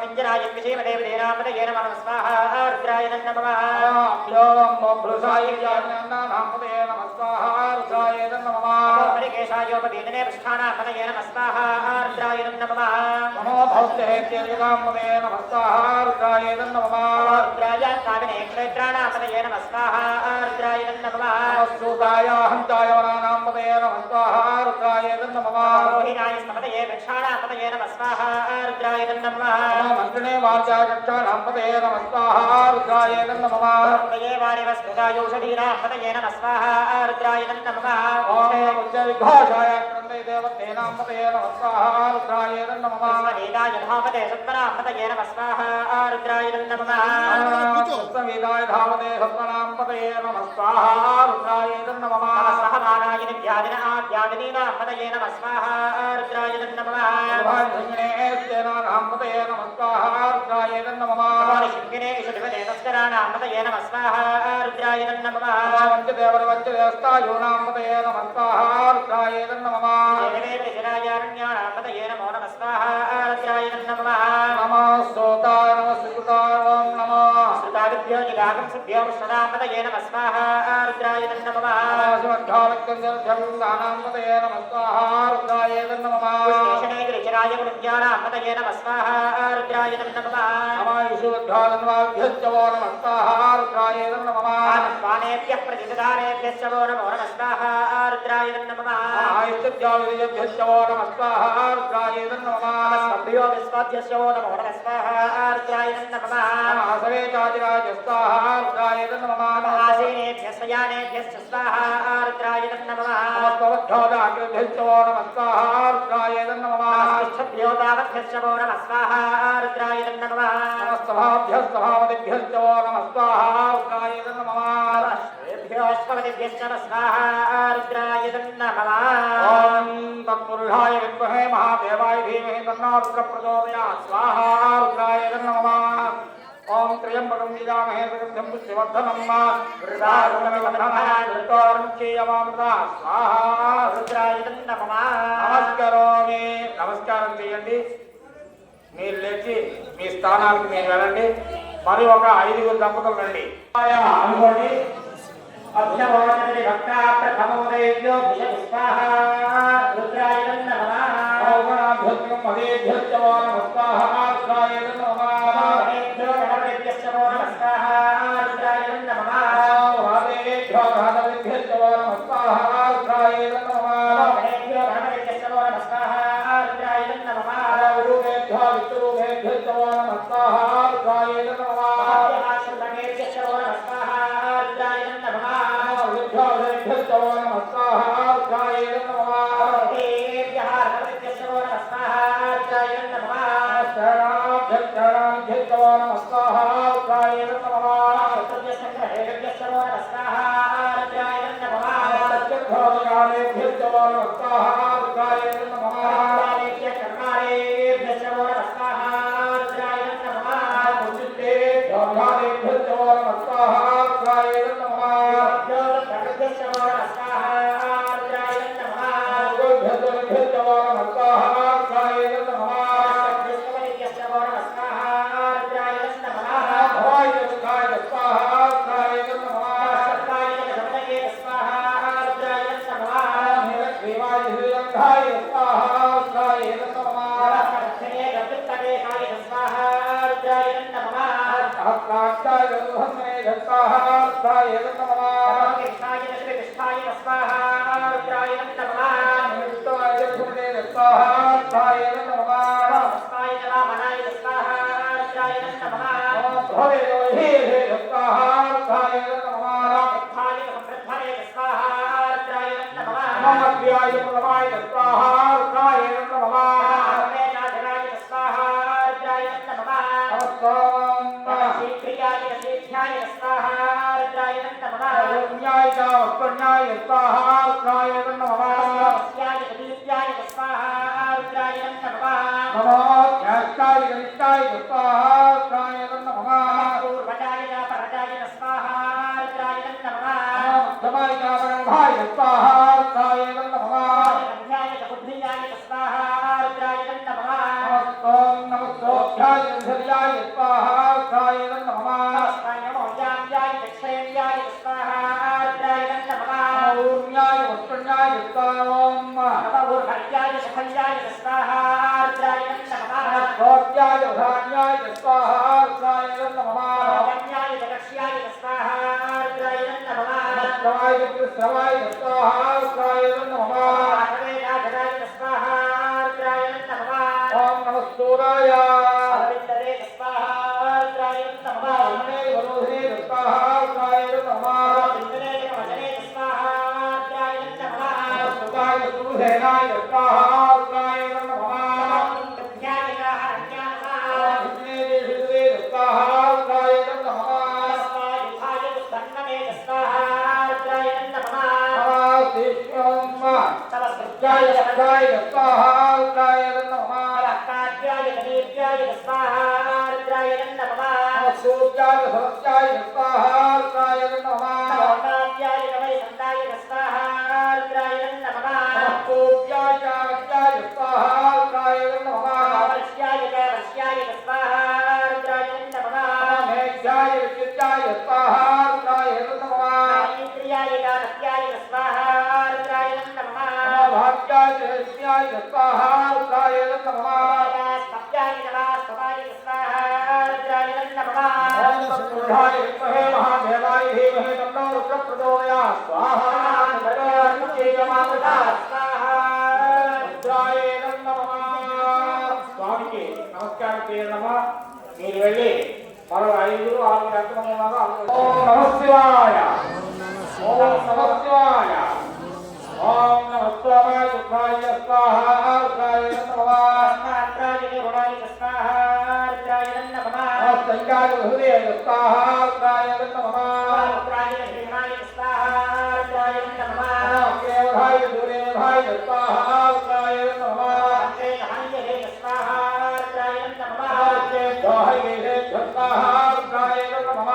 पिञ्जराय विषेमदेवदेनापतये नमः स्वाहा रुद्राय नमः हरिकेशायोपदीने पृष्ठानापतये नमः स्वाहा रुद्राय नमः रुद्राय काविने क्षेत्राणापतये नमः स्वाहा रुद्राय नमः रोहिणाय स्मपतये वृक्षाणापतये नमः स्वाहा रुद्राय नमः हृदये वारिवस्मृतायौषधीनापतये नमः स्वाहा रुद्राय नमः स्मरीदाय धावते सत्परापतये नमः स्वाहा रुद्राय नमः सहमानाय नित्यादिन आद्यादिनीनापतये नमः स्वाहा रुद्राय नमः शिङ्गिने ईशुधिपते तस्कराणापतये नमः स्वाहा रुद्राय नमः देवेन्द्रशिरायारण्याणापतये नमो नमः स्वाहा रुद्राय नमः श्रुतादिभ्यो जिगागं सिद्भ्यो विष्णुनापतये नमः स्वाहा रुद्राय नमः पुष्पेशने गिरिचराय गुणज्ञानापतये नमः स्वाहा रुद्राय नमः स्वानेभ्यः प्रतिदानेभ्यश्च वो नमो नमः स्वाहा रुद्राय नमः स्मभ्यो विश्वाभ्यश्च वो नमो नमः स्वाहा रुद्राय नमः आसीनेभ्यश्च यानेभ्यश्च स्वाहा रुद्राय नमः स्मभ्यो तावद्भ्यश्च वो नमः स्वाहा रुद्राय नमः श्वेभ्योऽश्वपतिभ्यश्च स्वाहा रुद्राय नमः तत्पुरुषाय विद्महे महादेवाय धीमहि तन्नो रुद्रः प्रचोदयात् स्वाहा रुद्राय नमः ओम त्र्यंबकं यजामहे सुगन्धिं पुष्टिवर्धनं स्वाहा रुद्राय नमः నమస్కారోమి నమస్కారం చేయండి మీరు లేచి మీ స్థానాలకు మీరు వెళ్ళండి మరి ఒక 5 దంపతులు రండి అనుకోండి अभ्यवोचने भक्ता प्रथमो देव्यो स्वाहा रुद्राय नमः ओमनाभ्यं मदेभ्यश्च वो नमः स्वाहा रुद्राय नमः महेभ्यो गणपतिभ्यश्च वो नमः स्वाहा रुद्राय नमः महादेभ्यो गणपतिभ्यश्च वो नमः स्वाहा रुद्राय नमः महेभ्यो गणपतिभ्यश्च वो नमः स्वाहा रुद्राय नमः गुरुभ्यो विष्णुभ्यश्च वो नमः स्वाहा रुद्राय नमः महादेभ्यश्च वो नमः स्वाहा रुद्राय नमः Hi. सहस्राक्षाय दुर्धन्वे दत्ताहाय नमः कृष्णाय श्रीकृष्णाय स्वाहा रुद्राय नमः निमित्ताय धूमे दत्ताहाय नमः नमस्ताय वामनाय स्वाहा रुद्राय नमः भवे हे दत्ताहाय नमः कृष्णाय समृद्धाय स्वाहा रुद्राय नमः नमस्याय प्रभवाय दत्ताहाय नमः वेदाधराय स्वाहा रुद्राय नमः नमस्कार शीघ्रियाय शीघ्राय स्वाहा रुद्राय नमः न्याय न्याय दत्ताहाय नमः स्याय दीप्याय स्वाहा रुद्राय नमः नमो ज्ञाष्टाय गणिष्ठाय दत्ताहाय नमः पूर्वजाय परजाय स्वाहा रुद्राय नमः समाय भाय दत्ताहाय नमः ध्याय बुद्धियाय स्वाहा रुद्राय नमः नमस्कार धर्याय स्वाहाय नमः नमोजाय दक्षिण्याय स्वाहा रुद्राय नमः ऊर्ण्याय वस्त्रण्याय स्वाम नवोर्भर्याय सखल्याय स्वाहा रुद्राय नमः भोग्याय धान्याय स्वाहाय नमः कन्याय जगक्ष्याय स्वाहा रुद्राय नमः श्रवाय श्रवाय स्वाहाय नमः वेदाधराय स्वाहा रुद्राय नमः ओम नमः सूराय अरविन्दरे स्वाहा रुद्राय नमः ओमने वरोधे स्वाहाय नमः इंद्रे वजने स्वाहा रुद्राय नमः सुताय सुधेनाय स्वाहाय नमः ध्याय हरण्याय इन्ने देशे स्वाहाय नमः स्वायुधाय सन्नमे स्वाहा रुद्राय नमः शिष्यम तव जय सत्याय जय स्वाहाय नमः कार्याय दीप्याय स्वाहा रुद्राय नमः सूर्याय सहस्राय स्वाहाय नमः नाट्याय नमः संदाय स्वाहा रुद्राय नमः पूज्याय जात्याय स्वाहाय नमः वर्ष्याय वर्ष्याय स्वाहा रुद्राय नमः मेघ्याय विद्याय स्वाहाय नमः इंद्रियाय गात्याय स्वाहा रुद्राय नमः भाग्याय विद्याय स्वाहाय नमः सत्याय नमः स्वाय स्वाहा रुद्राय नमः ओम तत्पुरुषाय विद्महे महादेवाय धीमहि तन्नो रुद्रः प्रचोदयात् स्वाहा रुद्राय नमः స్వామికి నమస్కారం చేయడమా మీరు వెళ్ళి మరో 5 6 గంటల ఉన్నారో ఓం నమః శివాయ ఓం నమః శివాయ ఓం నమః శివాయ దుఃఖాయ స్వాహా రుద్రాయ నమః సంగాయ హృదయ స్వాహా రుద్రాయ నమః కేవలాయ దూరేభాయ స్వాహా రుద్రాయ నమః దోహయేషే స్వాహా రుద్రాయ నమః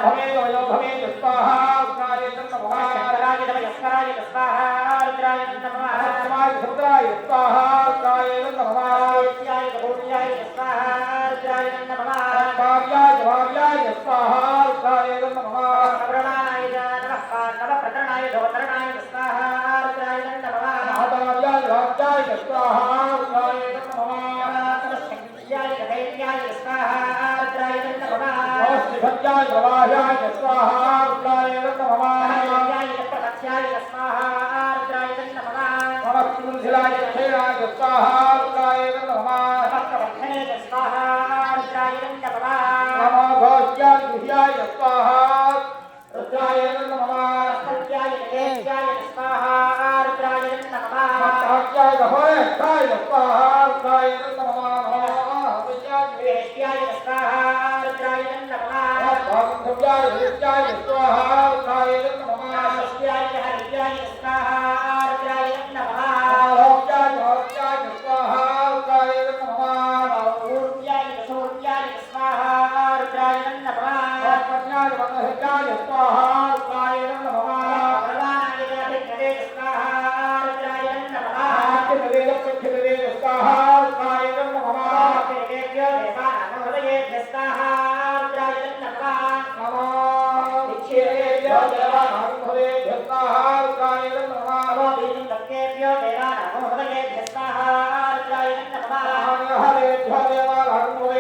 భవే వయో భవే స్వాహా రుద్రాయ నమః సమాయ రుద్రాయ స్వాహా రుద్రాయ నమః భార్యాయ భార్యాయ స్వాహా రుద్రాయ నమః ఆదార్యాయ రాజ్యాయ స్వాహా రుద్రాయ నమః శ్రీభద్యాయ ప్రవాహాయ స్వాహా రుద్రాయ నమః నమః క్షీరాయ స్వాహా రుద్రాయ నమః నమో భోజ్యాయ గుహ్యాయ స్వాహా రుద్రాయ నమః మత్తాఖ్యాయ గహోరేష్ఠాయ స్వాహా రుద్రాయ నమః స్వాగంధవ్యాయ నిత్యాయ స్వాహా రుద్రాయ నమః ఆలోక్యాయ మహత్యాయ స్వాహా రుద్రాయ నమః పద్యాయ వనహత్యాయ స్వాహా రుద్రాయ నమః ఆఖ్యవేద ప్రఖ్యవేద స్వాహా రుద్రాయ నమః నమో నిత్యేభ్యో దేవానాంభవేభ్యః స్వాహా రుద్రాయ నమః హరేభ్యో దేవానాంభవేభ్యః स्वाहा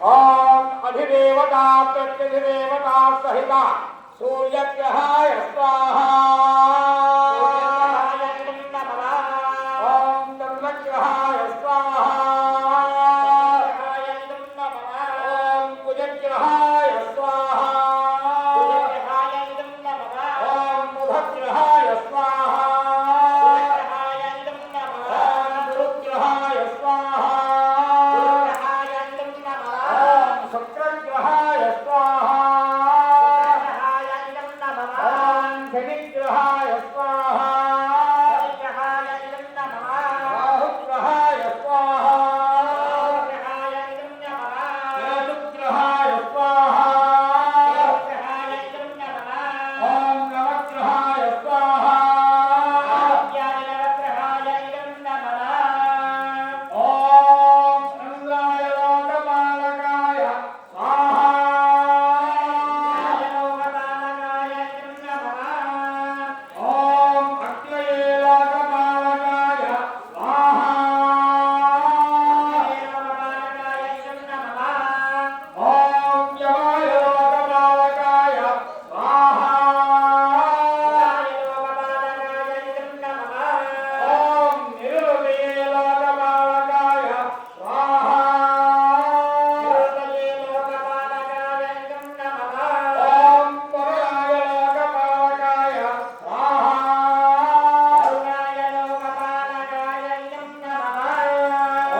ఓం అధిదేవతా ప్రత్యధిదేవతా సహిత సూర్యగ్రహాయ స్వాహా ఓం చంద్రగ్రహాయ స్వాహా ఓం కుజగ్రహాయ స్వాహా ఓం బుధగ్రహాయ స్వాహా ఓం గురుగ్రహాయ స్వాహా ఓం శుక్రగ్రహాయ స్వాహా ఓం శనిగ్రహాయ స్వాహా రాహుగ్రహాయ స్వాహా కేతుగ్రహాయ స్వాహా ఓం నవగ్రహాయ స్వాహా ఓం ఇంద్రాయ లోకపాలకాయ స్వాహా ఓం అగ్నయే లోకపాలకాయ స్వాహా ఓం యమాయ లోకపాలకాయ స్వాహా ఓం నిరుదయే లోకపాలకాయ స్వాహా ఓం పురయాయ లోకపాలకాయ స్వాహా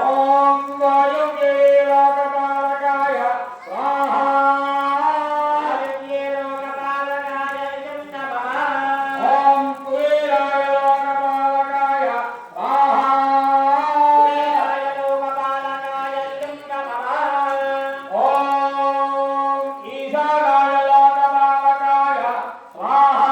ఓం వాయువ్యే లోకపాలకాయ స్వాహా ఓం కుబేరాయ లోకపాలకాయ స్వాహా ఓం ఈశానాయ లోకపాలకాయ స్వాహా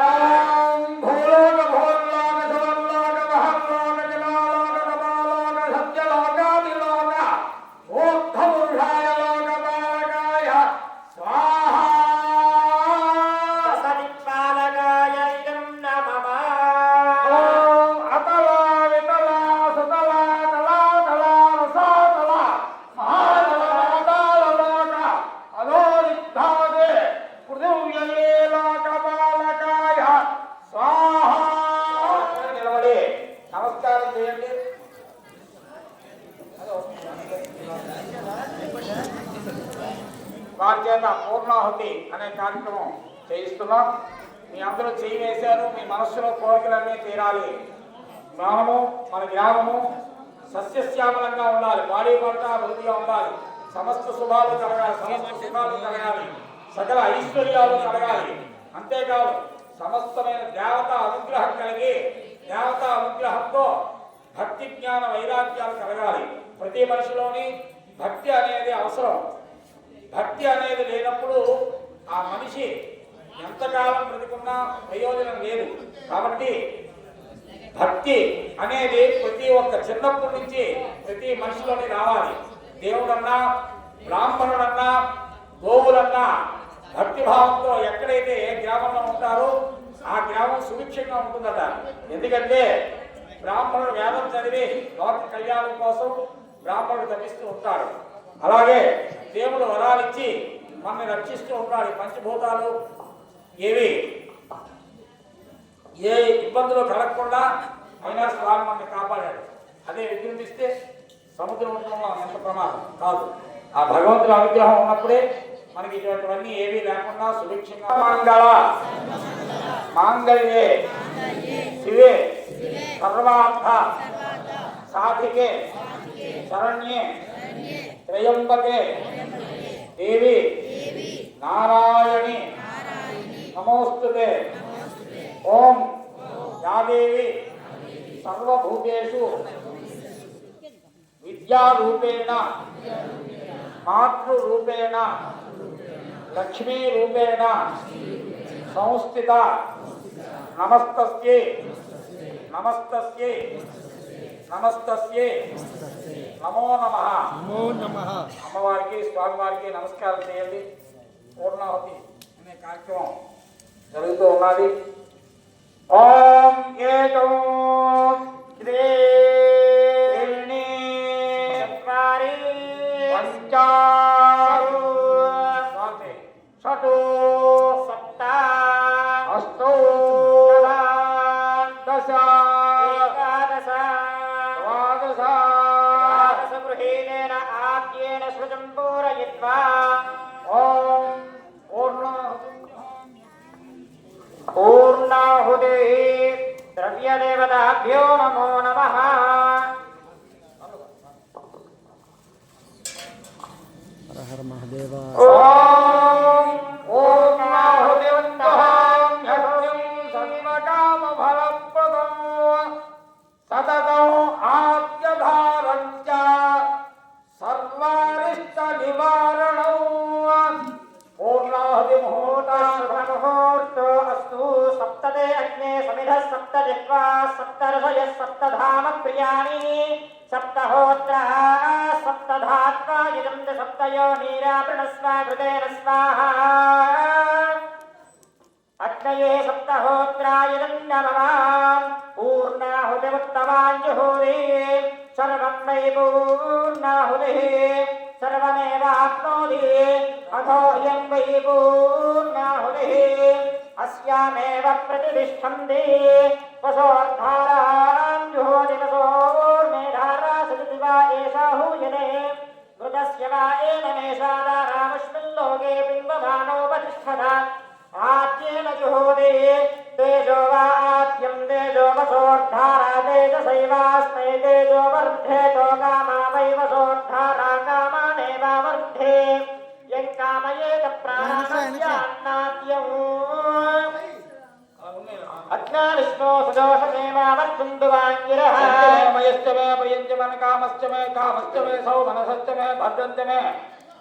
ఓం భూలోక భూర్లోక సువర్లోక మహర్లోక జనాలోక తపాలోక సత్యలోకాదిలోక ఊర్ధ్వపురుషాయ లోకపాలకాయ స్వాహా ఓం అతలా వితలా సుతలా తలాతలా రసాతలా మహాతల పాతాళ లోక అధోనిద్ధాదే పృథివ్యయే లోకపాలకాయ స్వాహా నిలబడి నమస్కారం చేయండి. వారి చేత పూర్ణాహుతి అనే కార్యక్రమం చేయిస్తున్నాం. మీ అందరూ చేయి వేశారు. మీ మనస్సులో కోరికలన్నీ తీరాలి. మనము మన గ్రామము సస్యశ్యామలంగా ఉండాలి. భారీ పంట అభివృద్ధిగా ఉండాలి. సమస్త శుభాలు కలగాలి. సమస్త సుఖాలు కలగాలి. సకల ఐశ్వర్యాలు కలగాలి. అంతేకాదు సమస్తమైన దేవత అనుగ్రహం కలిగి దేవత అనుగ్రహంతో భక్తి జ్ఞాన వైరాగ్యాలు కలగాలి. ప్రతి మనిషిలోని భక్తి అనేది అవసరం. భక్తి అనేది లేనప్పుడు ఆ మనిషి ఎంతకాలం బ్రతికున్నా ప్రయోజనం లేదు. కాబట్టి భక్తి అనేది ప్రతి ఒక్క చిన్నప్పటి నుంచి ప్రతి మనిషిలోని రావాలి. దేవుడన్నా బ్రాహ్మణుడన్నా గోవులన్నా భక్తి భావంతో ఎక్కడైతే ఏ గ్రామంలో ఉంటారో ఆ గ్రామం సుభిక్షంగా ఉంటుందట. ఎందుకంటే బ్రాహ్మణుడు వేదం చదివి లోక కళ్యాణం కోసం బ్రాహ్మణుడు తప్పిస్తూ ఉంటాడు. అలాగే దేవుడు వరాలిచ్చి మనల్ని రక్షిస్తూ ఉంటాడు. పంచభూతాలు ఏవి ఏ ఇబ్బందులు కలగకుండా అయినా స్వామి మనల్ని కాపాడాడు. అదే విజృంభిస్తే సముద్రం ఉండడంలో ఎంత ప్రమాదం కాదు. ఆ భగవంతుడి అనుగ్రహం ఉన్నప్పుడే మనకి ఇటువంటివన్నీ ఏవీ లేకుండా సుభిక్షంగా మంగళ మాంగళ్యే శివే సర్వార్థ సాధికే శరణ్యే త్రయంబకే దేవి నారాయణి నమోస్తుతే. ఓం యాదేవి సర్వభూతేషు విద్యారూపేణ మాతృరూపేణ లక్ష్మీరూపేణ సంస్థిత నమస్తస్యై నమస్తస్యై నమస్తస్యై నమో నమః. అమ్మవారికి స్వామివారికి నమస్కారం చేయండి. పూర్ణాహుతి అనే కార్యక్రమం జరుగుతూ ఉన్నది. ఓం ఏకం శ్రీ స్థాపయిత్వా ఓం పూర్ణాహుతి ద్రవ్యదేవతాభ్యో నమో నమః. ఓం పూర్ణాహుతివంతః సర్వకామఫలప్రదం సతతం ఆద్యధారం చ సర్వారిష్ట నివారణం. పూర్ణాహుతి ముహూర్తో అస్తు. సప్తదే అగ్నే సమిధః సప్త జిహ్వా సప్త ఋషయః సప్త ధామ ప్రియాణి సప్తహోత్రా సప్తధాత్వా యుజంత సప్తయో నీరావృణస్వ కృతేన స్వాహా. అగ్నయే సప్తహోత్రాయుధన్నమవాం పూర్ణాహుతిముత్తమాంజుహూతి సర్వం వై పూర్ణాహుతిః సర్వమేవాప్నోతి అథోయం వై పూర్ణాహుతిః అస్యామేవ ప్రతిష్ఠంతి వసోర్ధారాం జుహోతి వసోర్మేధారా సజతి వా ఏషా హూయతే మృతస్య వా ఏనమేషాదారామస్మిల్లోకే బింబమానోపతిష్ఠత ఆద్యేన జుహోతి తేజో వా ఆద్యం తేజో వసోర్ధారా తేజసైవాస్మై తేజో వర్ధేతో కామా వై వసోర్ధారా కామానేవావర్ధే యం కామయేత ప్రాణాస్యాన్నాద్యం అజ్ఞానిష్ణో సుదోషమేవావర్తుండు వాంగిరః మయశ్చ మే ప్రియంచ మన కామశ్చ మే కామశ్చ మే సౌ మనసశ్చ మే భద్రంచ మే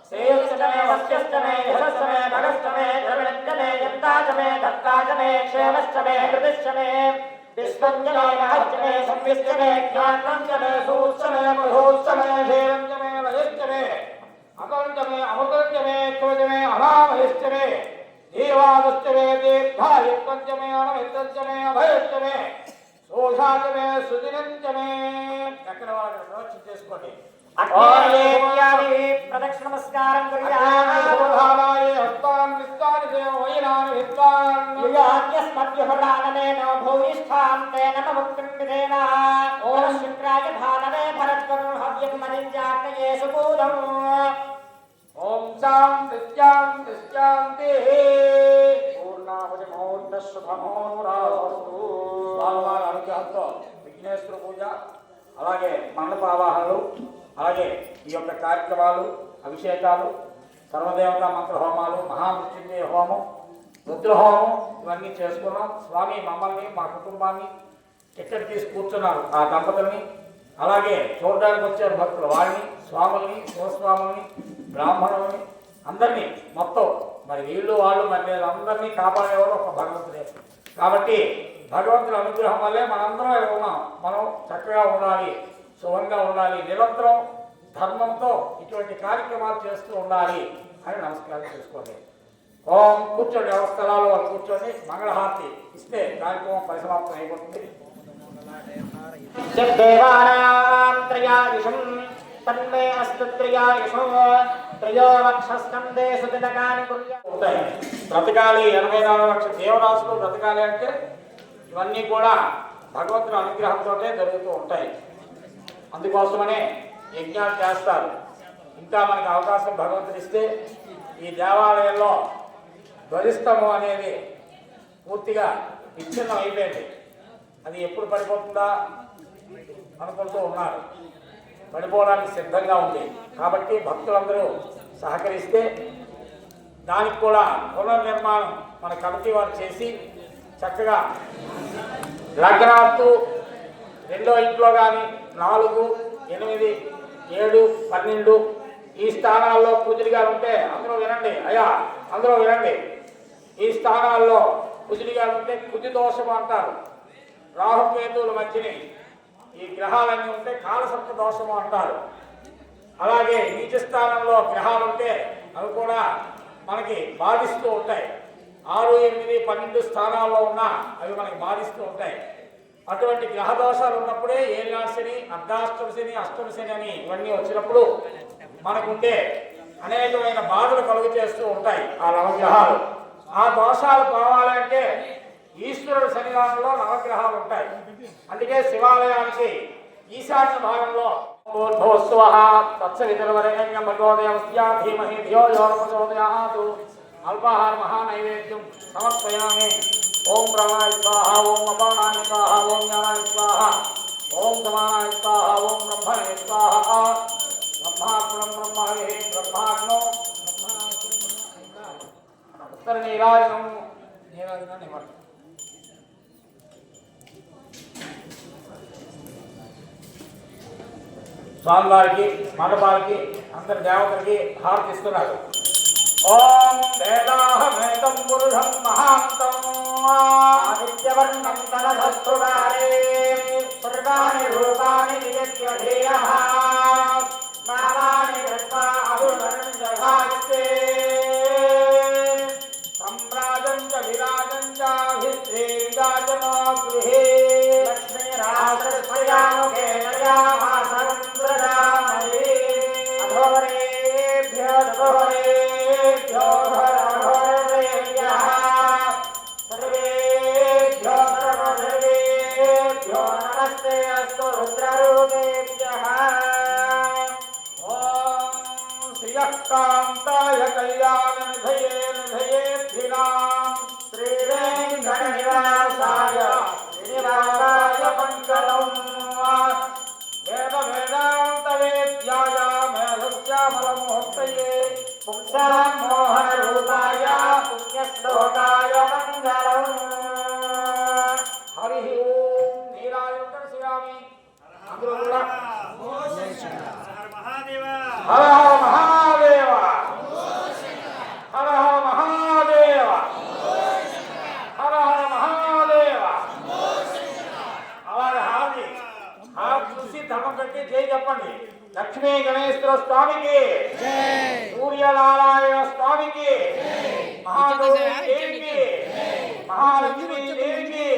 శ్రేయశ్చ మే వస్యశ్చ మే యశశ్చ మే భగశ్చ మే ద్రవిణశ్చ మే యత్తాచ మే దత్తాచ మే క్షేమశ్చ మే హృదిశ్చ మే విశ్వంచ మే మహశ్చ మే సంవిశ్చ మే జ్ఞానంచ మే సూశ్చ మే మధుశ్చ మే ధీరంచ మే లయశ్చ మే అకంచ మే అమృతంచ మే క్రోధ మే అనామయశ్చ మే జీవాదుశ్చ మే దీర్ఘాయుక్తంచ మే అనమిత్తంచ మే అభయశ్చ మే శోషాచ మే సుదినంచ మే. ఎక్కడ వాళ్ళకి ప్రదక్షిణ చేసుకోండి. అగ్నేయామి ప్రదక్షిణ నమస్కారం కుర్యామి. యుయాజ్ఞస్మద్యుహుడాననేనో భూయిష్ఠాం తేన ముక్తిం విధేన. ఓం శుక్రాయ భానవే భరద్వరుణ హవ్యం మనింజాగ్నయే సుకూలం. ఓం శాంతి శాంతి శాంతి. పూర్ణాహుతి ముహూర్త శుభముహూర్తస్తు. స్వామివారి అనుగ్రహంతో విఘ్నేశ్వర పూజ, అలాగే మండప ఆవాహనలు, అలాగే ఈ యొక్క కార్యక్రమాలు, అభిషేకాలు, సర్వదేవతా మంత్ర హోమాలు, మహామృత్యుంజయ హోమం, రుద్రహోమం ఇవన్నీ చేసుకున్నాం. స్వామి మమ్మల్ని, మా కుటుంబాన్ని ఎక్కడ తీసి కూర్చున్నారు ఆ దంపతుల్ని, అలాగే చూడడానికి వచ్చారు భక్తులు వారిని, స్వాముల్ని, శివస్వాముల్ని, బ్రాహ్మణుల్ని అందరినీ మొత్తం మరి వీళ్ళు వాళ్ళు మరి అందరినీ కాపాడేవారు ఒక భగవంతుడే. కాబట్టి భగవంతుడి అనుగ్రహం వల్లే మనందరం ఇలా ఉన్నాం. మనం చక్కగా ఉండాలి, శుభంగా ఉండాలి, నిరంతరం ధర్మంతో ఇటువంటి కార్యక్రమాలు చేస్తూ ఉండాలి అని నమస్కారం చేసుకోండి. ఓం కూర్చోండి, అవస్థలాలు వాళ్ళు కూర్చోండి, మంగళహారతి ఇస్తే కార్యక్రమం పరిసమాప్తం అయిపోతుంది. దేవానాం త్రయాయుషం తన్మే అస్తు త్రయాయుషో త్రయో వక్షస్కందే సుదినకాని కుర్యాత్. ఉంటాయి బ్రతకాలి, 84 లక్షల దేవరాశులు బ్రతకాలి అంటే ఇవన్నీ కూడా భగవంతుని అనుగ్రహంతో జరుగుతూ ఉంటాయి. అందుకోసమనే యజ్ఞాలు చేస్తారు. ఇంకా మనకి అవకాశం భగవంతుడు ఇస్తే ఈ దేవాలయంలో ధ్వజస్తంభం అనేది పూర్తిగా విచ్ఛిన్నం అయిపోయింది. అది ఎప్పుడు పడిపోతుందా అనుకుంటూ ఉన్నారు. పడిపోవడానికి సిద్ధంగా ఉంది. కాబట్టి భక్తులందరూ సహకరిస్తే దానికి కూడా పునర్నిర్మాణం మన కమిటీ వారు చేసి చక్కగా లగ్నాత్తు రెండో ఇంట్లో కానీ 4, 8, 7, 12 ఈ స్థానాల్లో కుజుడిగా ఉంటే అందరూ వినండి అయ్యా, అందరూ వినండి. ఈ స్థానాల్లో కుజుడిగా ఉంటే కుజు దోషం అంటారు. రాహుకేతువుల మధ్యని ఈ గ్రహాలన్నీ ఉంటే కాలసర్ప దోషము అంటారు. అలాగే నీచ స్థానంలో గ్రహాలు ఉంటే అవి కూడా మనకి బాధిస్తూ ఉంటాయి. 6, 8, 12 స్థానాల్లో ఉన్నా అవి మనకి బాధిస్తూ ఉంటాయి. అటువంటి గ్రహ దోషాలు ఉన్నప్పుడే ఏలినాటి శని, అర్ధాష్టమ శని, అష్టమ శని అని ఇవన్నీ వచ్చినప్పుడు మనకుంటే అనేకమైన బాధలు కలుగు చేస్తూ ఉంటాయి ఆ నవగ్రహాలు. ఆ దోషాలు పోవాలంటే ఈశ్వరుడు సన్నిధానంలో నవగ్రహాలు ఉంటాయి. అందుకే శివాలయానికి ఈశాన్య భాగంలో భూర్భువస్సువః తత్సవితుర్వరేణ్యం భగవదేవస్యా ధీమహి ధియో యో న ప్రచోదయాత్. అల్పాహార మహానైవేద్యం సమర్పయామి. ఓం ప్రాణాయ స్వాహ, ఓం అపానాయ స్వాహ, ఓం జ్ఞానాయ స్వాహ, ఓం సమానాయ స్వాహ, ఓం బ్రహ్మణే స్వాహ. బ్రహ్మాత్మనం బ్రహ్మహే బ్రహ్మాగ్నో ఉత్తర నీరాజనం నివర్తం. స్వామివారికి మండపాలకి అందరి దేవతలకి హారతి ఇస్తున్నారు. ఓం వేదాహమేతం పురుషం మహాంతం ఆదిత్యవర్ణం తనధస్తుగారే సర్వాణి రూపాణి నియత్య ధేయః నామాని కృత్వా అభివర్ణం జగాస్తే సంరాజం చ విరాజం చ అభిశ్రీరాజనో గృహే లక్ష్మీరాజస్వయాముఖే నయామాసంద్రదామహే అఘోరేభ్యో ఘోరేభ్యో ఘోరేభ్యః సర్వేభ్యో సర్వేభ్యో నమస్తే అస్తు రుద్రరూపేభ్యః. ఓం శ్రియకాంతాయ కళ్యాణ నిధయే నిధయేద్ధినాం శ్రీవేంకటనివాసాయ శ్రీనివాసాయ మంగళం. వేద వేదాంత వేద్యాయ మేధస్యామలమూర్తయే పుంసాం మోహన రూపాయ పుణ్యశ్లోకాయ మంగళం. హరి ఓం నీరాజం దర్శయామి. అందరూ కూడా హర హర మహాదేవ, హర హర మహాదేవ, హర హర మహాదేవ. అలాగే హారతి హారతి చూసి ధర్మం కట్టి జై చెప్పండి. లక్ష్మీ గణేశ్వర స్వామికి, సూర్యనారాయణ స్వామికి, మహాగౌరీ దేవికి, మహాలక్ష్మీ దేవికి,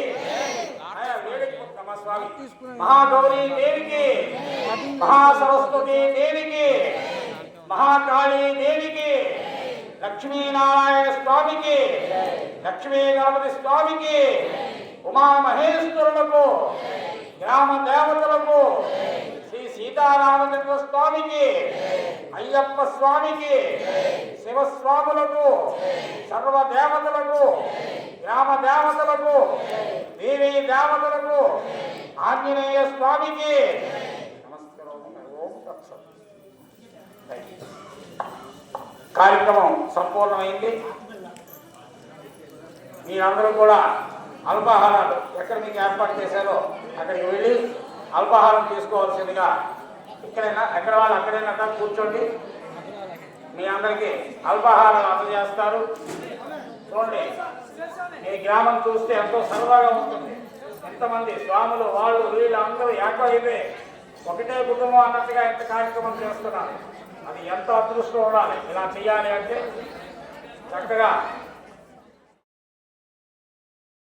స్వామి మహాగౌరీ దేవికి, మహాసరస్వతి దేవికి, మహాకాళీ దేవికి, లక్ష్మీనారాయణ స్వామికి, లక్ష్మీ గణపతి స్వామికి, ఉమామహేశ్వరులకు, గ్రామ దేవతలకు, శ్రీ సీతారామచంద్ర స్వామికి, అయ్యప్ప స్వామికి, శివస్వాములకు, సర్వ దేవతలకు, గ్రామ దేవతలకు, దేవీ దేవతలకు, ఆంజనేయ స్వామికి నమస్కారం. ఓం తత్సత్. కార్యక్రమం సంపూర్ణమైంది. మీరందరూ కూడా అల్పాహారాలు ఎక్కడ మీకు ఏర్పాటు చేశారో అక్కడికి వెళ్ళి అల్పాహారం తీసుకోవాల్సిందిగా, ఇక్కడైనా ఎక్కడ వాళ్ళు అక్కడైనా కూర్చోండి. మీ అందరికీ అల్పాహారాలు అందజేస్తారు. చూడండి, మీ గ్రామం చూస్తే ఎంతో సరదాగా ఉంటుంది. ఎంతమంది స్వాములు వాళ్ళు వీళ్ళు అందరూ ఏకైతే ఒకటే కుటుంబం అన్నట్టుగా ఎంత కార్యక్రమం చేస్తున్నారు. అది ఎంత అదృష్టం ఉండాలి ఇలా చేయాలి అంటే. చక్కగా